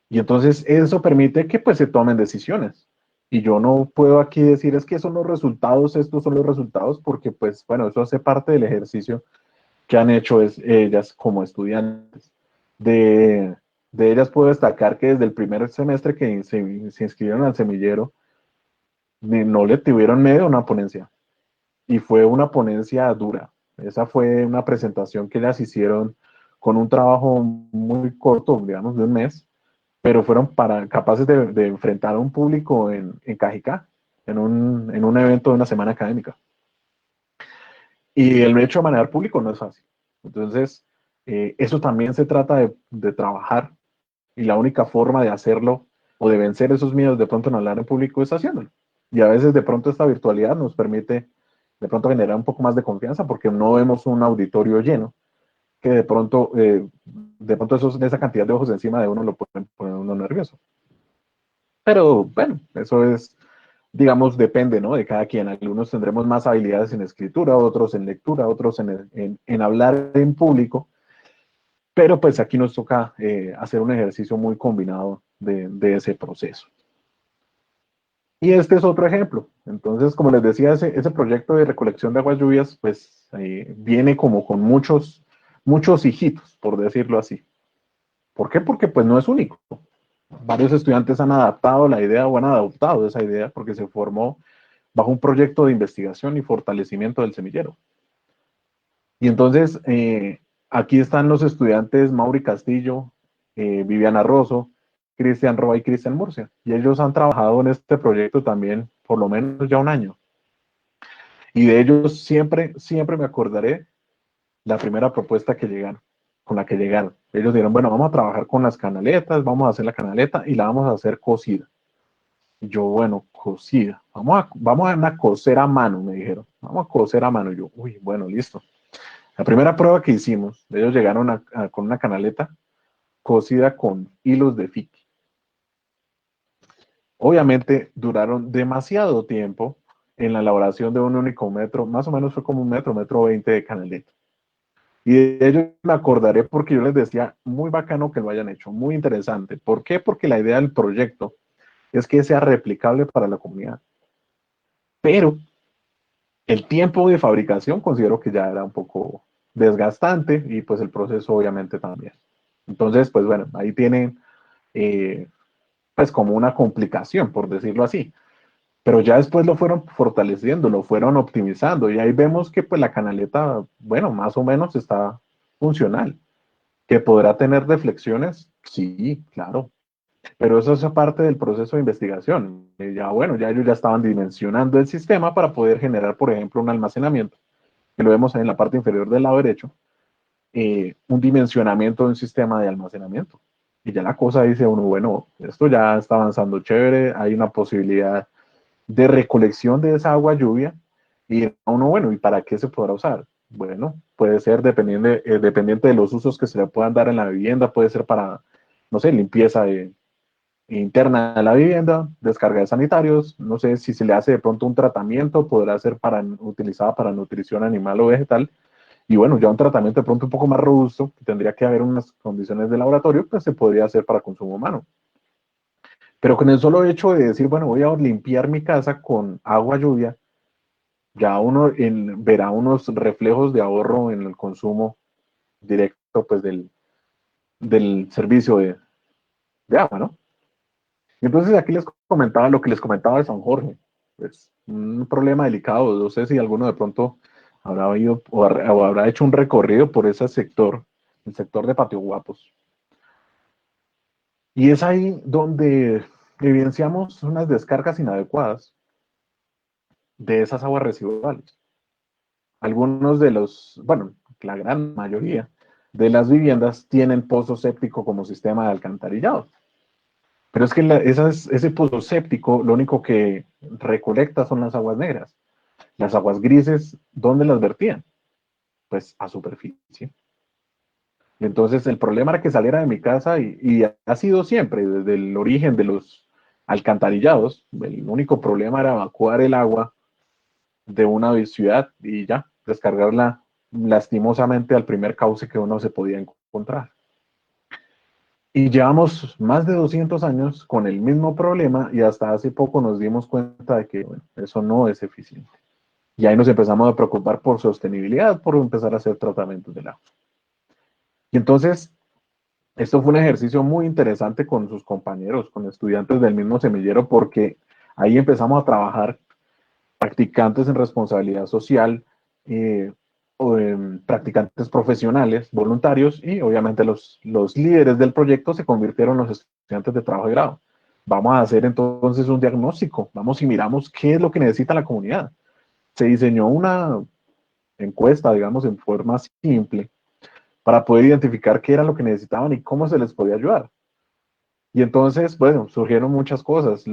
Y entonces eso permite que pues se tomen decisiones. Y yo no puedo aquí decir es que son los resultados, estos son los resultados, porque pues bueno, eso hace parte del ejercicio que han hecho ellas como estudiantes. De, de ellas puedo destacar que desde el primer semestre que se inscribieron al semillero, no le tuvieron miedo a una ponencia. Y fue una ponencia dura. Esa fue una presentación que ellas hicieron con un trabajo muy corto, digamos, de 1 mes, pero fueron capaces de enfrentar a un público en Cajicá, en un evento de una semana académica. Y el hecho de manejar público no es fácil. Entonces, eso también se trata de trabajar, y la única forma de hacerlo o de vencer esos miedos de pronto en hablar en público es haciéndolo. Y a veces de pronto esta virtualidad nos permite de pronto generar un poco más de confianza porque no vemos un auditorio lleno, que de pronto esa cantidad de ojos encima de uno lo pueden poner uno nervioso. Pero bueno, eso es, digamos, depende, ¿no? De cada quien. Algunos tendremos más habilidades en escritura, otros en lectura, otros en hablar en público, pero pues aquí nos toca hacer un ejercicio muy combinado de ese proceso. Y este es otro ejemplo. Entonces, como les decía, ese proyecto de recolección de aguas lluvias, pues viene como con muchos hijitos, por decirlo así. ¿Por qué? Porque pues no es único. Varios estudiantes han adaptado la idea o han adoptado esa idea porque se formó bajo un proyecto de investigación y fortalecimiento del semillero. Y entonces, aquí están los estudiantes Mauri Castillo, Viviana Rosso, Cristian Roa y Cristian Murcia. Y ellos han trabajado en este proyecto también por lo menos ya 1 año. Y de ellos siempre me acordaré la primera propuesta con la que llegaron. Ellos dijeron, bueno, vamos a trabajar con las canaletas, vamos a hacer la canaleta y la vamos a hacer cosida. Y yo, bueno, cosida. Vamos a coser a mano, me dijeron. Vamos a coser a mano. Y yo, uy, bueno, listo. La primera prueba que hicimos, ellos llegaron con una canaleta cosida con hilos de fique. Obviamente duraron demasiado tiempo en la elaboración de un único metro, más o menos fue como 1 metro, 1,20 m de canaleta. Y de ellos me acordaré porque yo les decía, muy bacano que lo hayan hecho, muy interesante. ¿Por qué? Porque la idea del proyecto es que sea replicable para la comunidad. Pero el tiempo de fabricación considero que ya era un poco desgastante y pues el proceso obviamente también. Entonces, pues bueno, ahí tienen pues como una complicación, por decirlo así. Pero ya después lo fueron fortaleciendo, lo fueron optimizando y ahí vemos que pues la canaleta, bueno, más o menos está funcional. ¿Que podrá tener deflexiones? Sí, claro. Pero eso es parte del proceso de investigación. Ya bueno, ya ellos ya estaban dimensionando el sistema para poder generar, por ejemplo, un almacenamiento, que lo vemos en la parte inferior del lado derecho, un dimensionamiento de un sistema de almacenamiento. Y ya la cosa dice uno, bueno, esto ya está avanzando chévere, hay una posibilidad de recolección de esa agua lluvia, y uno, bueno, ¿y para qué se podrá usar? Bueno, puede ser dependiente de los usos que se le puedan dar en la vivienda, puede ser para no sé, limpieza interna de la vivienda, descarga de sanitarios, no sé si se le hace de pronto un tratamiento, podrá ser utilizada para nutrición animal o vegetal, y bueno, ya un tratamiento de pronto un poco más robusto, que tendría que haber unas condiciones de laboratorio, pues se podría hacer para consumo humano. Pero con el solo hecho de decir, bueno, voy a limpiar mi casa con agua lluvia, ya uno verá unos reflejos de ahorro en el consumo directo pues del servicio de agua, ¿no? Y entonces aquí les comentaba lo que les comentaba de San Jorge, pues un problema delicado, no sé si alguno de pronto habrá ido o habrá hecho un recorrido por ese sector, el sector de Patio Guapos. Y es ahí donde evidenciamos unas descargas inadecuadas de esas aguas residuales. Algunos de bueno, la gran mayoría de las viviendas tienen pozo séptico como sistema de alcantarillado. Pero es que ese pozo séptico lo único que recolecta son las aguas negras. Las aguas grises, ¿dónde las vertían? Pues a superficie. Y entonces el problema era que saliera de mi casa y ha sido siempre, desde el origen de los alcantarillados, el único problema era evacuar el agua de una ciudad y ya, descargarla lastimosamente al primer cauce que uno se podía encontrar. Y llevamos más de 200 años con el mismo problema y hasta hace poco nos dimos cuenta de que bueno, eso no es eficiente. Y ahí nos empezamos a preocupar por sostenibilidad, por empezar a hacer tratamientos del agua. Y entonces, esto fue un ejercicio muy interesante con sus compañeros, con estudiantes del mismo semillero, porque ahí empezamos a trabajar practicantes en responsabilidad social, practicantes profesionales, voluntarios y obviamente los líderes del proyecto se convirtieron en los estudiantes de trabajo de grado. Vamos a hacer entonces un diagnóstico, vamos y miramos qué es lo que necesita la comunidad. Se diseñó una encuesta, digamos, en forma simple para poder identificar qué era lo que necesitaban y cómo se les podía ayudar. Y entonces, bueno, surgieron muchas cosas.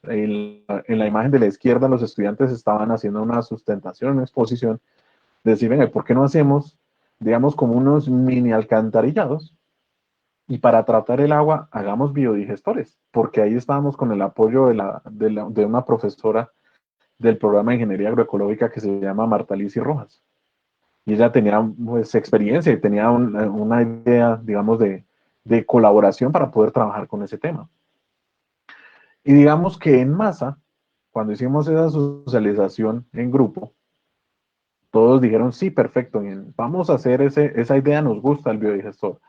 En la imagen de la izquierda, los estudiantes estaban haciendo una sustentación, una exposición, de decir, venga, ¿por qué no hacemos, digamos, como unos mini alcantarillados? Y para tratar el agua, hagamos biodigestores, porque ahí estábamos con el apoyo de una profesora del programa de Ingeniería Agroecológica que se llama Marta Lizy Rojas. Y ella tenía pues, experiencia y tenía una idea, digamos, de colaboración para poder trabajar con ese tema. Y digamos que en masa, cuando hicimos esa socialización en grupo, todos dijeron, sí, perfecto, bien, vamos a hacer esa idea, nos gusta el biodigestor.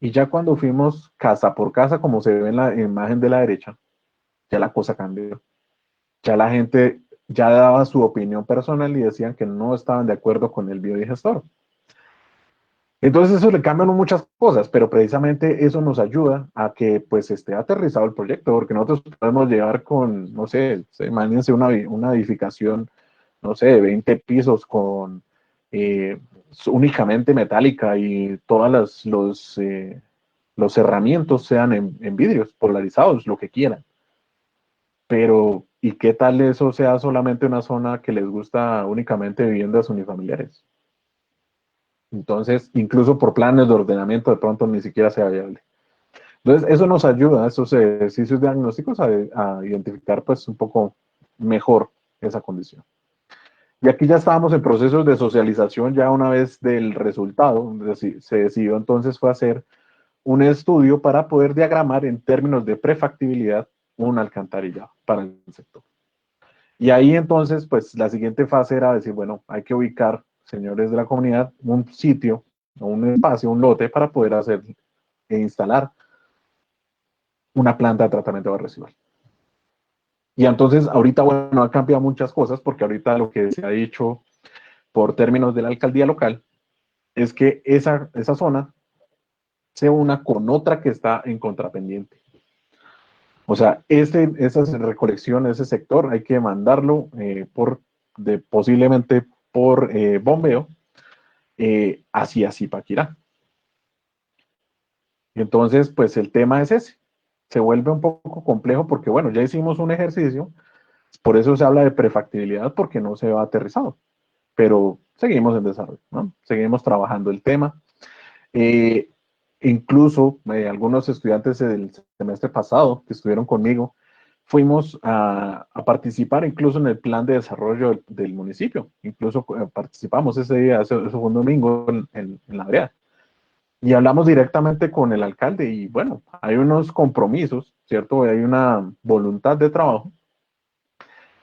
Y ya cuando fuimos casa por casa, como se ve en la imagen de la derecha, ya la cosa cambió. Ya la gente ya daba su opinión personal y decían que no estaban de acuerdo con el biodigestor. Entonces eso le cambian muchas cosas, pero precisamente eso nos ayuda a que pues esté aterrizado el proyecto, porque nosotros podemos llegar con, no sé, imagínense una edificación, no sé, de 20 pisos con únicamente metálica y todas los cerramientos sean en vidrios polarizados, lo que quieran. Pero, ¿y qué tal eso sea solamente una zona que les gusta únicamente viviendas unifamiliares? Entonces, incluso por planes de ordenamiento, de pronto ni siquiera sea viable. Entonces, eso nos ayuda, esos ejercicios diagnósticos, a identificar pues un poco mejor esa condición. Y aquí ya estábamos en procesos de socialización ya una vez del resultado, se decidió entonces fue hacer un estudio para poder diagramar en términos de prefactibilidad un alcantarillado para el sector. Y ahí entonces, pues la siguiente fase era decir, bueno, hay que ubicar, señores de la comunidad, un sitio, un espacio, un lote para poder hacer e instalar una planta de tratamiento de agua residual. Y entonces, ahorita, bueno, han cambiado muchas cosas porque ahorita lo que se ha dicho por términos de la alcaldía local es que esa zona se una con otra que está en contrapendiente. O sea, esa recolección, ese sector, hay que mandarlo posiblemente por bombeo hacia Zipaquirá. Y entonces, pues el tema es ese. Se vuelve un poco complejo porque, bueno, ya hicimos un ejercicio, por eso se habla de prefactibilidad porque no se va aterrizado, pero seguimos en desarrollo, ¿no? Seguimos trabajando el tema. Incluso algunos estudiantes del semestre pasado que estuvieron conmigo, fuimos a participar incluso en el plan de desarrollo del municipio. Incluso participamos ese día, ese fue un domingo en la vereda. Y hablamos directamente con el alcalde y bueno, hay unos compromisos, ¿cierto? Hay una voluntad de trabajo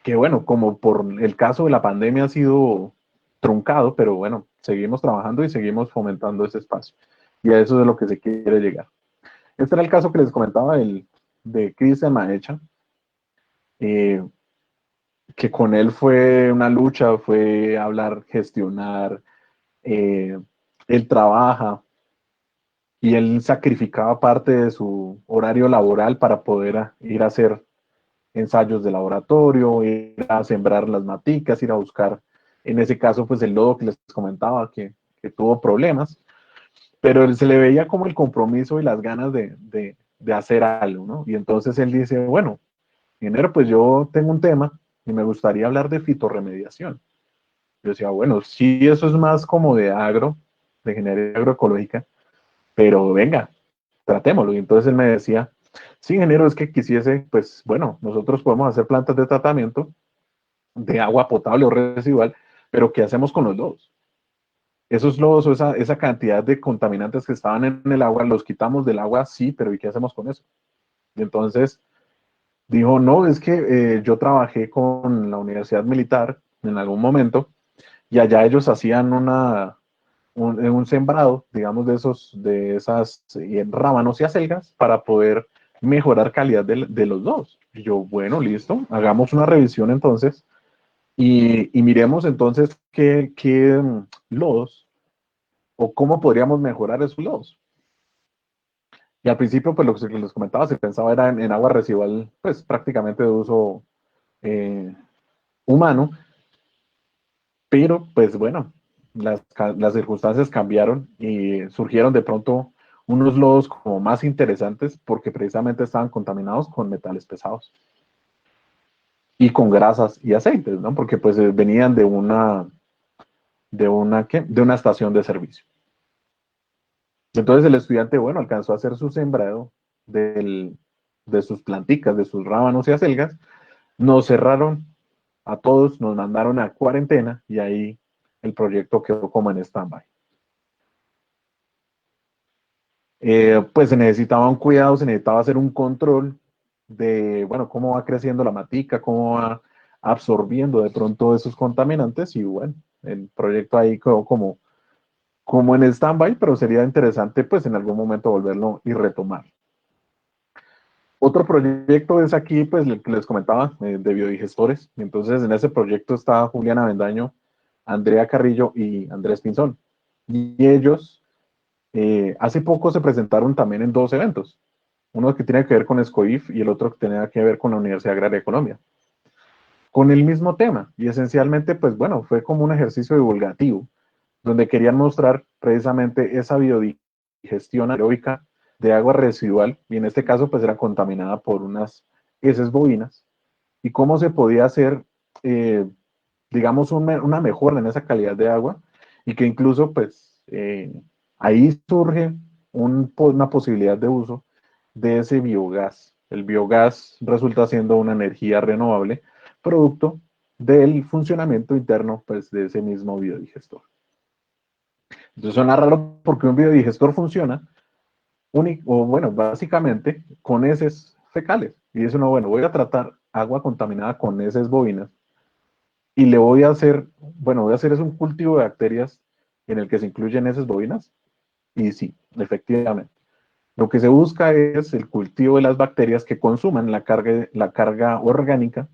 que bueno, como por el caso de la pandemia ha sido truncado, pero bueno, seguimos trabajando y seguimos fomentando ese espacio. Y a eso es de lo que se quiere llegar. Este era el caso que les comentaba de Cristian Maecha, eh, que con él fue una lucha, fue hablar, gestionar, eh, él trabaja y él sacrificaba parte de su horario laboral para poder ir a hacer ensayos de laboratorio, ir a sembrar las maticas, ir a buscar, en ese caso, pues el lodo que les comentaba que tuvo problemas, pero él se le veía como el compromiso y las ganas de hacer algo, ¿no? Y entonces él dice, bueno, ingeniero, pues yo tengo un tema y me gustaría hablar de fitorremediación. Yo decía, bueno, sí, eso es más como de agro, de ingeniería agroecológica, pero venga, tratémoslo. Y entonces él me decía, sí, ingeniero, es que quisiese, pues bueno, nosotros podemos hacer plantas de tratamiento de agua potable o residual, pero ¿qué hacemos con los lodos? Esos lodos o esa cantidad de contaminantes que estaban en el agua, los quitamos del agua, sí, pero ¿y qué hacemos con eso? Y entonces dijo, no, es que yo trabajé con la Universidad Militar en algún momento y allá ellos hacían un sembrado, digamos, de esas rábanos y acelgas para poder mejorar calidad de los dos. Y yo, bueno, listo, hagamos una revisión entonces y miremos entonces qué lodos o cómo podríamos mejorar esos lodos. Y al principio, pues lo que les comentaba, se pensaba era en agua residual, pues prácticamente de uso eh, humano, pero pues bueno, las circunstancias cambiaron y surgieron de pronto unos lodos como más interesantes porque precisamente estaban contaminados con metales pesados y con grasas y aceites, ¿no? Porque pues venían ¿qué? De una estación de servicio. Entonces el estudiante, bueno, alcanzó a hacer su sembrado de sus planticas, de sus rábanos y acelgas, nos cerraron a todos, nos mandaron a cuarentena y ahí el proyecto quedó como en stand-by. Pues se necesitaba un cuidado, se necesitaba hacer un control de, bueno, cómo va creciendo la matica, cómo va absorbiendo de pronto esos contaminantes y bueno, el proyecto ahí quedó como en stand-by, pero sería interesante pues en algún momento volverlo y retomar. Otro proyecto es aquí, pues, el que les comentaba, de biodigestores. Entonces, en ese proyecto está Juliana Avendaño, Andrea Carrillo y Andrés Pinzón. Y ellos hace poco se presentaron también en dos eventos. Uno que tiene que ver con SCOIF y el otro que tiene que ver con la Universidad Agraria de Colombia. Con el mismo tema. Y esencialmente, pues bueno, fue como un ejercicio divulgativo, donde querían mostrar precisamente esa biodigestión aeróbica de agua residual, y en este caso pues era contaminada por unas heces bovinas, y cómo se podía hacer, digamos, una mejora en esa calidad de agua, y que incluso pues ahí surge una posibilidad de uso de ese biogás. El biogás resulta siendo una energía renovable, producto del funcionamiento interno pues, de ese mismo biodigestor. Entonces suena raro porque un biodigestor funciona o bueno, básicamente con heces fecales. Y dice uno, bueno, voy a tratar agua contaminada con heces bovinas y le voy a hacer, bueno, voy a hacer es un cultivo de bacterias en el que se incluyen heces bovinas. Y sí, efectivamente. Lo que se busca es el cultivo de las bacterias que consuman la carga orgánica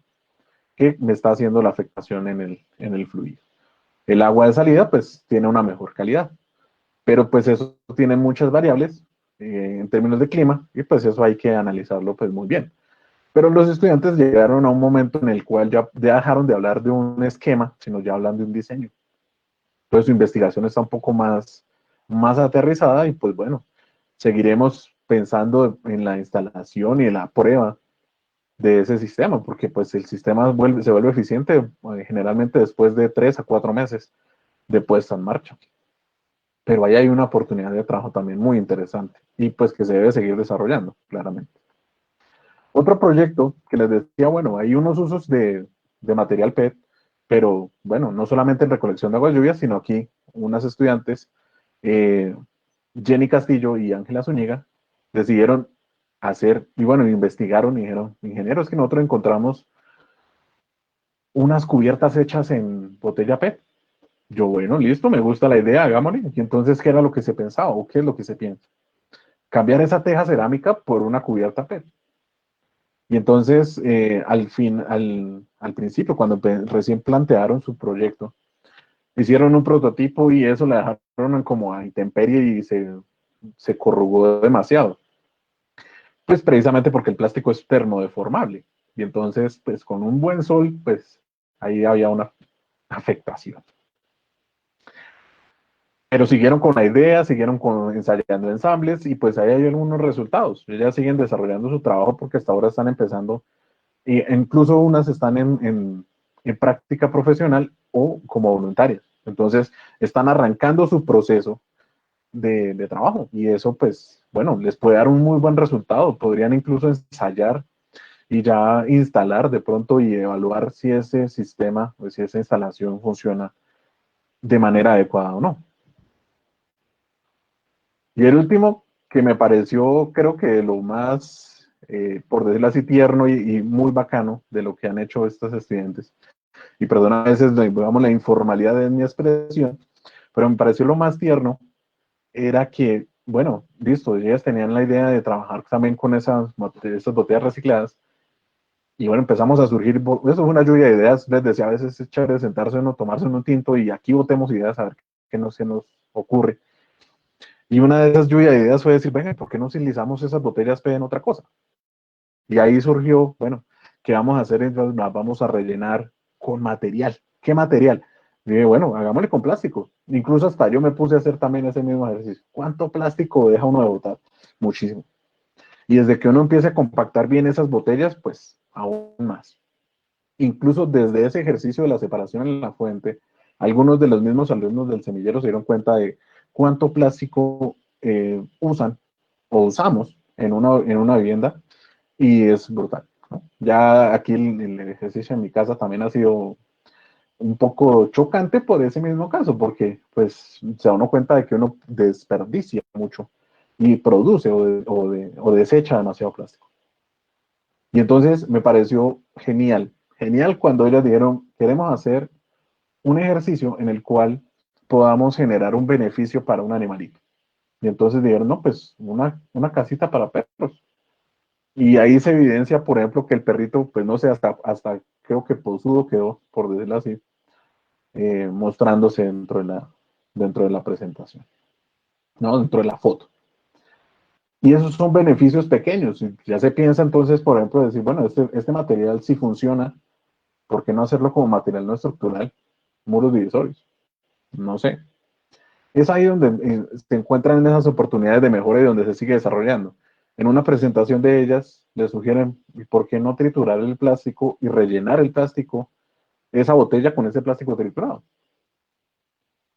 que me está haciendo la afectación en el fluido. El agua de salida, pues, tiene una mejor calidad. Pero pues eso tiene muchas variables en términos de clima y pues eso hay que analizarlo pues muy bien. Pero los estudiantes llegaron a un momento en el cual ya dejaron de hablar de un esquema, sino ya hablan de un diseño. Entonces su investigación está un poco más aterrizada y pues bueno, seguiremos pensando en la instalación y en la prueba de ese sistema, porque pues el sistema se vuelve eficiente generalmente después de 3 a 4 meses de puesta en marcha. pero ahí hay una oportunidad de trabajo también muy interesante y pues que se debe seguir desarrollando, claramente. Otro proyecto que les decía, bueno, hay unos usos de material PET, pero bueno, no solamente en recolección de aguas lluvias, sino aquí unas estudiantes, eh, Jenny Castillo y Ángela Zúñiga, decidieron hacer, y bueno, investigaron y dijeron, ingenieros, que nosotros encontramos unas cubiertas hechas en botella PET. Yo, bueno, listo, me gusta la idea, hagámosle. Y entonces, ¿qué era lo que se pensaba o qué es lo que se piensa? Cambiar esa teja cerámica por una cubierta PET. Y entonces, al principio, cuando recién plantearon su proyecto, hicieron un prototipo y eso la dejaron como a intemperie y se corrugó demasiado. Pues precisamente porque el plástico es termodeformable. Y entonces, pues con un buen sol, pues ahí había una afectación. Pero siguieron con la idea, siguieron ensayando ensambles y pues ahí hay algunos resultados. Ellas siguen desarrollando su trabajo porque hasta ahora están empezando, e incluso unas están en práctica profesional o como voluntarias. Entonces, están arrancando su proceso de trabajo y eso pues, bueno, les puede dar un muy buen resultado. Podrían incluso ensayar y ya instalar de pronto y evaluar si ese sistema o si esa instalación funciona de manera adecuada o no. Y el último que me pareció, creo que lo más, por decirlo así, tierno y muy bacano de lo que han hecho estos estudiantes, y perdona a veces, digamos, la informalidad de mi expresión, pero me pareció lo más tierno, era que, bueno, listo, ellas tenían la idea de trabajar también con esas botellas recicladas, y bueno, empezamos a surgir, eso es una lluvia de ideas, les decía, a veces es chévere sentarse uno, tomarse un tinto y aquí botemos ideas a ver qué se nos ocurre. Y una de esas lluvias de ideas fue decir, venga, ¿por qué no utilizamos esas botellas PET en otra cosa? Y ahí surgió, bueno, ¿qué vamos a hacer? Entonces las vamos a rellenar con material. ¿Qué material? Y dije, bueno, hagámosle con plástico. Incluso hasta yo me puse a hacer también ese mismo ejercicio. ¿Cuánto plástico deja uno de botar? Muchísimo. Y desde que uno empiece a compactar bien esas botellas, pues aún más. Incluso desde ese ejercicio de la separación en la fuente, algunos de los mismos alumnos del semillero se dieron cuenta de cuánto plástico usan o usamos en una vivienda y es brutal, ¿no? Ya aquí el ejercicio en mi casa también ha sido un poco chocante por ese mismo caso, porque pues se da uno cuenta de que uno desperdicia mucho y produce o desecha demasiado plástico. Y entonces me pareció genial, genial cuando ellas dijeron, queremos hacer un ejercicio en el cual podamos generar un beneficio para un animalito. Y entonces dijeron, no, pues una casita para perros. Y ahí se evidencia, por ejemplo, que el perrito, pues no sé, hasta creo que posudo quedó, por decirlo así, mostrándose dentro de la presentación, ¿no? Dentro de la foto. Y esos son beneficios pequeños. Ya se piensa entonces, por ejemplo, decir, bueno, este material sí funciona, ¿por qué no hacerlo como material no estructural? Muros divisorios. No sé. Es ahí donde se encuentran esas oportunidades de mejora y donde se sigue desarrollando. En una presentación de ellas, les sugieren, ¿por qué no triturar el plástico y rellenar el plástico, esa botella con ese plástico triturado?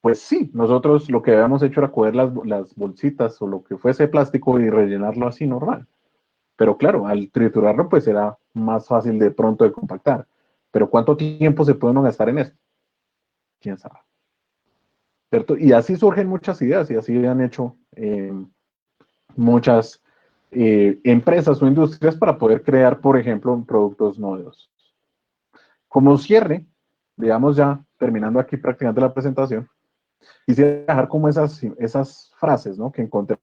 Pues sí, nosotros lo que habíamos hecho era coger las bolsitas o lo que fuese plástico y rellenarlo así normal. Pero claro, al triturarlo, pues era más fácil de pronto de compactar. Pero ¿cuánto tiempo se puede uno gastar en esto? ¿Quién sabe? ¿Cierto? Y así surgen muchas ideas y así han hecho muchas empresas o industrias para poder crear, por ejemplo, productos novedosos. Como cierre, digamos ya terminando aquí prácticamente la presentación, quisiera dejar como esas frases, ¿no? Que encontré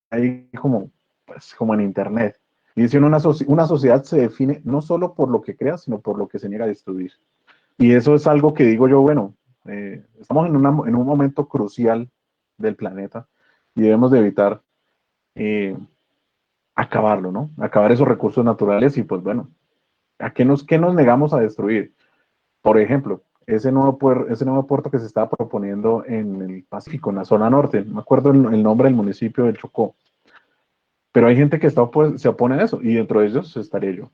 ahí como, pues, como en internet. Y dice, una sociedad se define no solo por lo que crea, sino por lo que se niega a destruir. Y eso es algo que digo yo, bueno, estamos en un momento crucial del planeta y debemos de evitar acabarlo, ¿no? Acabar esos recursos naturales y pues bueno, qué nos negamos a destruir? Por ejemplo, ese nuevo puerto que se estaba proponiendo en el Pacífico, en la zona norte, no me acuerdo el nombre del municipio del Chocó, pero hay gente que se opone a eso y dentro de ellos estaría yo.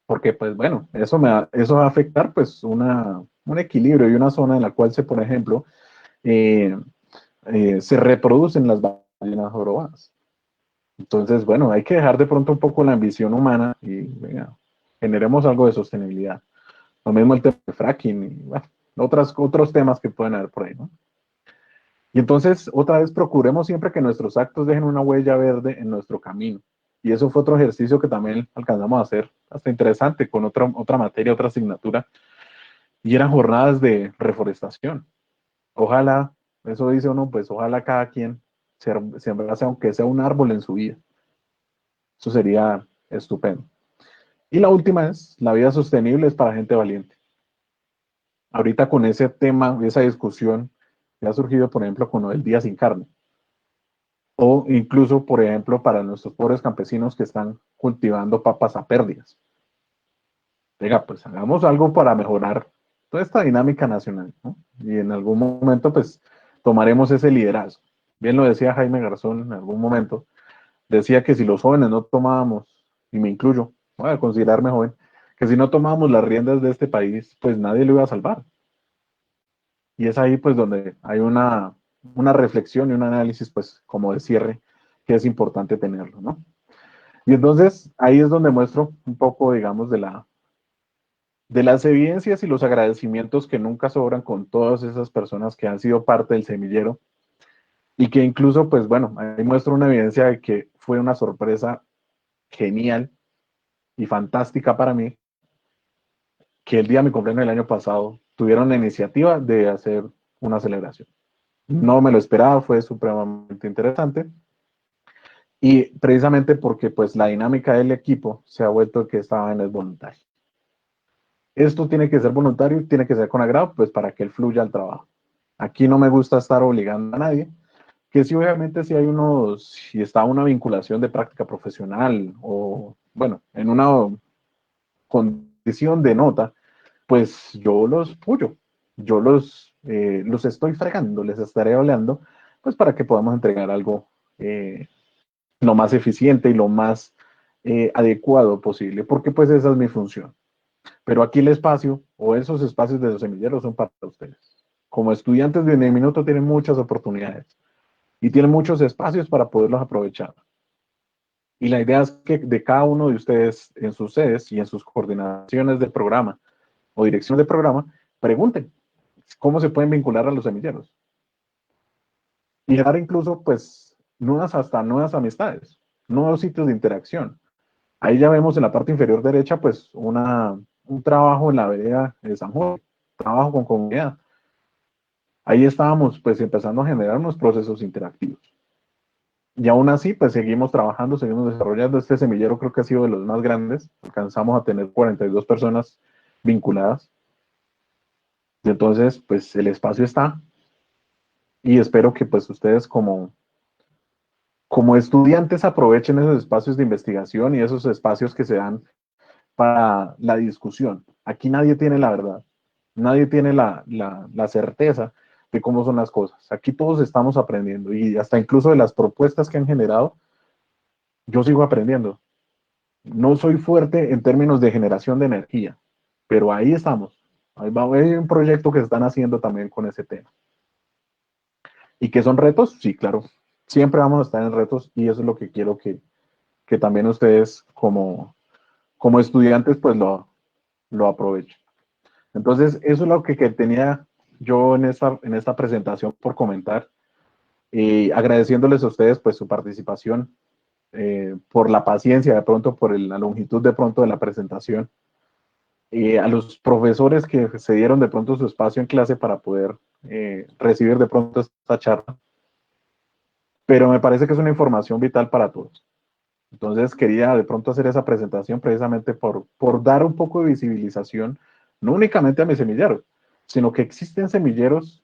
porque pues bueno, eso va a afectar pues un equilibrio y una zona en la cual por ejemplo, eh, se reproducen las ballenas jorobadas. Entonces, bueno, hay que dejar de pronto un poco la ambición humana y venga, generemos algo de sostenibilidad. Lo mismo el tema del fracking y bueno, otros temas que pueden haber por ahí, ¿no? Y entonces, otra vez, procuremos siempre que nuestros actos dejen una huella verde en nuestro camino. Y eso fue otro ejercicio que también alcanzamos a hacer, hasta interesante, con otra materia, otra asignatura, y eran jornadas de reforestación. Ojalá, eso dice uno, pues ojalá cada quien sembrase aunque sea un árbol en su vida. Eso sería estupendo. Y la última es, la vida sostenible es para gente valiente. Ahorita con ese tema, esa discusión, que ha surgido, por ejemplo, con el día sin carne. O incluso, por ejemplo, para nuestros pobres campesinos que están cultivando papas a pérdidas. Venga, pues hagamos algo para mejorar toda esta dinámica nacional, ¿no? Y en algún momento, pues, tomaremos ese liderazgo. Bien lo decía Jaime Garzón en algún momento, decía que si los jóvenes no tomábamos, y me incluyo, voy a considerarme joven, que si no tomábamos las riendas de este país, pues nadie lo iba a salvar. Y es ahí pues donde hay una reflexión y un análisis pues como de cierre que es importante tenerlo, ¿no? Y entonces ahí es donde muestro un poco, digamos, de las evidencias y los agradecimientos que nunca sobran con todas esas personas que han sido parte del semillero y que incluso, pues bueno, ahí muestro una evidencia de que fue una sorpresa genial y fantástica para mí que el día de mi cumpleaños del año pasado tuvieron la iniciativa de hacer una celebración. No me lo esperaba, fue supremamente interesante. Y precisamente porque pues la dinámica del equipo se ha vuelto que esta en es voluntaria. Esto tiene que ser voluntario, tiene que ser con agrado, pues para que él fluya al trabajo. Aquí no me gusta estar obligando a nadie, que sí, obviamente si hay si está una vinculación de práctica profesional o, bueno, en una condición de nota, pues yo los puyo, yo los estoy fregando, les estaré hablando, pues para que podamos entregar algo lo más eficiente y lo más adecuado posible, porque pues esa es mi función. Pero aquí el espacio o esos espacios de los semilleros son para ustedes. Como estudiantes de Uniminuto tienen muchas oportunidades y tienen muchos espacios para poderlos aprovechar. Y la idea es que de cada uno de ustedes en sus sedes y en sus coordinaciones de programa o direcciones de programa, pregunten cómo se pueden vincular a los semilleros. Y generar incluso, pues, hasta nuevas amistades, nuevos sitios de interacción. Ahí ya vemos en la parte inferior derecha, pues, un trabajo en la vereda de San Juan, trabajo con comunidad. Ahí estábamos, pues, empezando a generar unos procesos interactivos. Y aún así, pues, seguimos trabajando, seguimos desarrollando. Este semillero creo que ha sido de los más grandes. Alcanzamos a tener 42 personas vinculadas. Y entonces, pues, el espacio está. Y espero que, pues, ustedes como estudiantes aprovechen esos espacios de investigación y esos espacios que se dan para la discusión. Aquí nadie tiene la verdad, nadie tiene la certeza de cómo son las cosas. Aquí todos estamos aprendiendo y hasta incluso de las propuestas que han generado, yo sigo aprendiendo. No soy fuerte en términos de generación de energía, pero ahí estamos. Hay un proyecto que están haciendo también con ese tema. ¿Y que son retos? Sí, claro. Siempre vamos a estar en retos y eso es lo que quiero que también ustedes como estudiantes pues lo aprovechen. Entonces, eso es lo que tenía yo en esta presentación por comentar. Agradeciéndoles a ustedes pues su participación, por la paciencia de pronto, por la longitud de pronto de la presentación. A los profesores que se dieron de pronto su espacio en clase para poder recibir de pronto esta charla. Pero me parece que es una información vital para todos. Entonces quería de pronto hacer esa presentación precisamente por dar un poco de visibilización, no únicamente a mis semilleros, sino que existen semilleros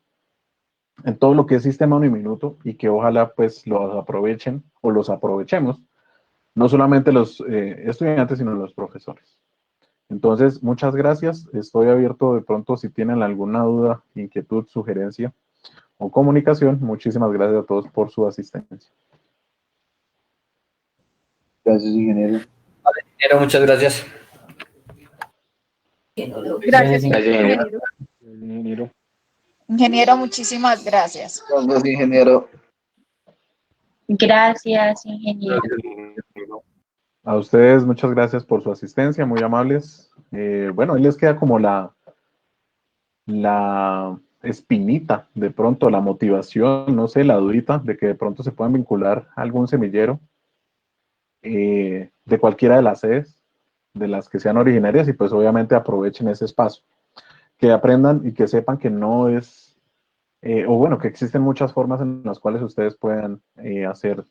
en todo lo que es sistema Uniminuto y que ojalá pues los aprovechen o los aprovechemos, no solamente los estudiantes, sino los profesores. Entonces, muchas gracias. Estoy abierto de pronto si tienen alguna duda, inquietud, sugerencia o comunicación. Muchísimas gracias a todos por su asistencia. Gracias, ingeniero. Ingeniero, muchas gracias. Gracias, ingeniero. Ingeniero. Ingeniero, muchísimas gracias. Gracias, ingeniero. Gracias, ingeniero. A ustedes muchas gracias por su asistencia, muy amables. Bueno, ahí les queda como la espinita, de pronto la motivación, no sé, la dudita de que de pronto se puedan vincular a algún semillero de cualquiera de las sedes, de las que sean originarias, y pues obviamente aprovechen ese espacio, que aprendan y que sepan que no es, o bueno, que existen muchas formas en las cuales ustedes puedan hacer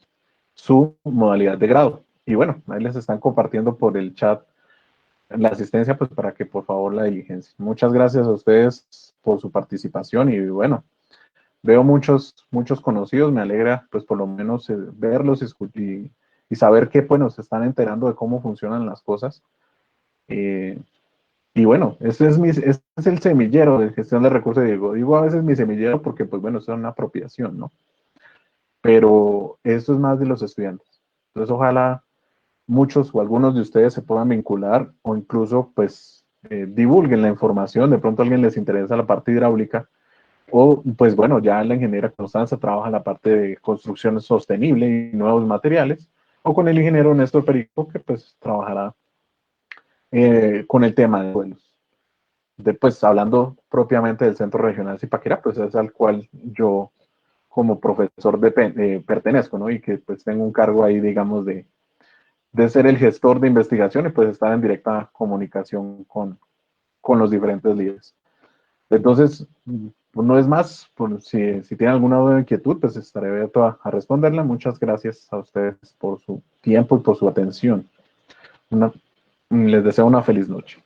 su modalidad de grado. Y bueno, ahí les están compartiendo por el chat la asistencia, pues para que por favor la diligencien. Muchas gracias a ustedes por su participación y bueno, veo muchos conocidos, me alegra pues por lo menos verlos y saber que bueno, se están enterando de cómo funcionan las cosas. Y bueno, este es el semillero de gestión de recursos, digo a veces mi semillero porque pues bueno, es una apropiación, ¿no? Pero esto es más de los estudiantes. Entonces ojalá muchos o algunos de ustedes se puedan vincular o incluso pues divulguen la información, de pronto a alguien les interesa la parte hidráulica o pues bueno, ya la ingeniera Constanza trabaja en la parte de construcción sostenible y nuevos materiales, o con el ingeniero Néstor Perico que pues trabajará con el tema de suelos. Pues hablando propiamente del Centro Regional Zipaquirá, pues es al cual yo como profesor pertenezco, ¿no? Y que pues tengo un cargo ahí, digamos, de ser el gestor de investigación y pues estar en directa comunicación con los diferentes líderes. Entonces, pues no es más, pues, si tienen alguna duda o inquietud, pues estaré abierto a responderla. Muchas gracias a ustedes por su tiempo y por su atención. Les deseo una feliz noche.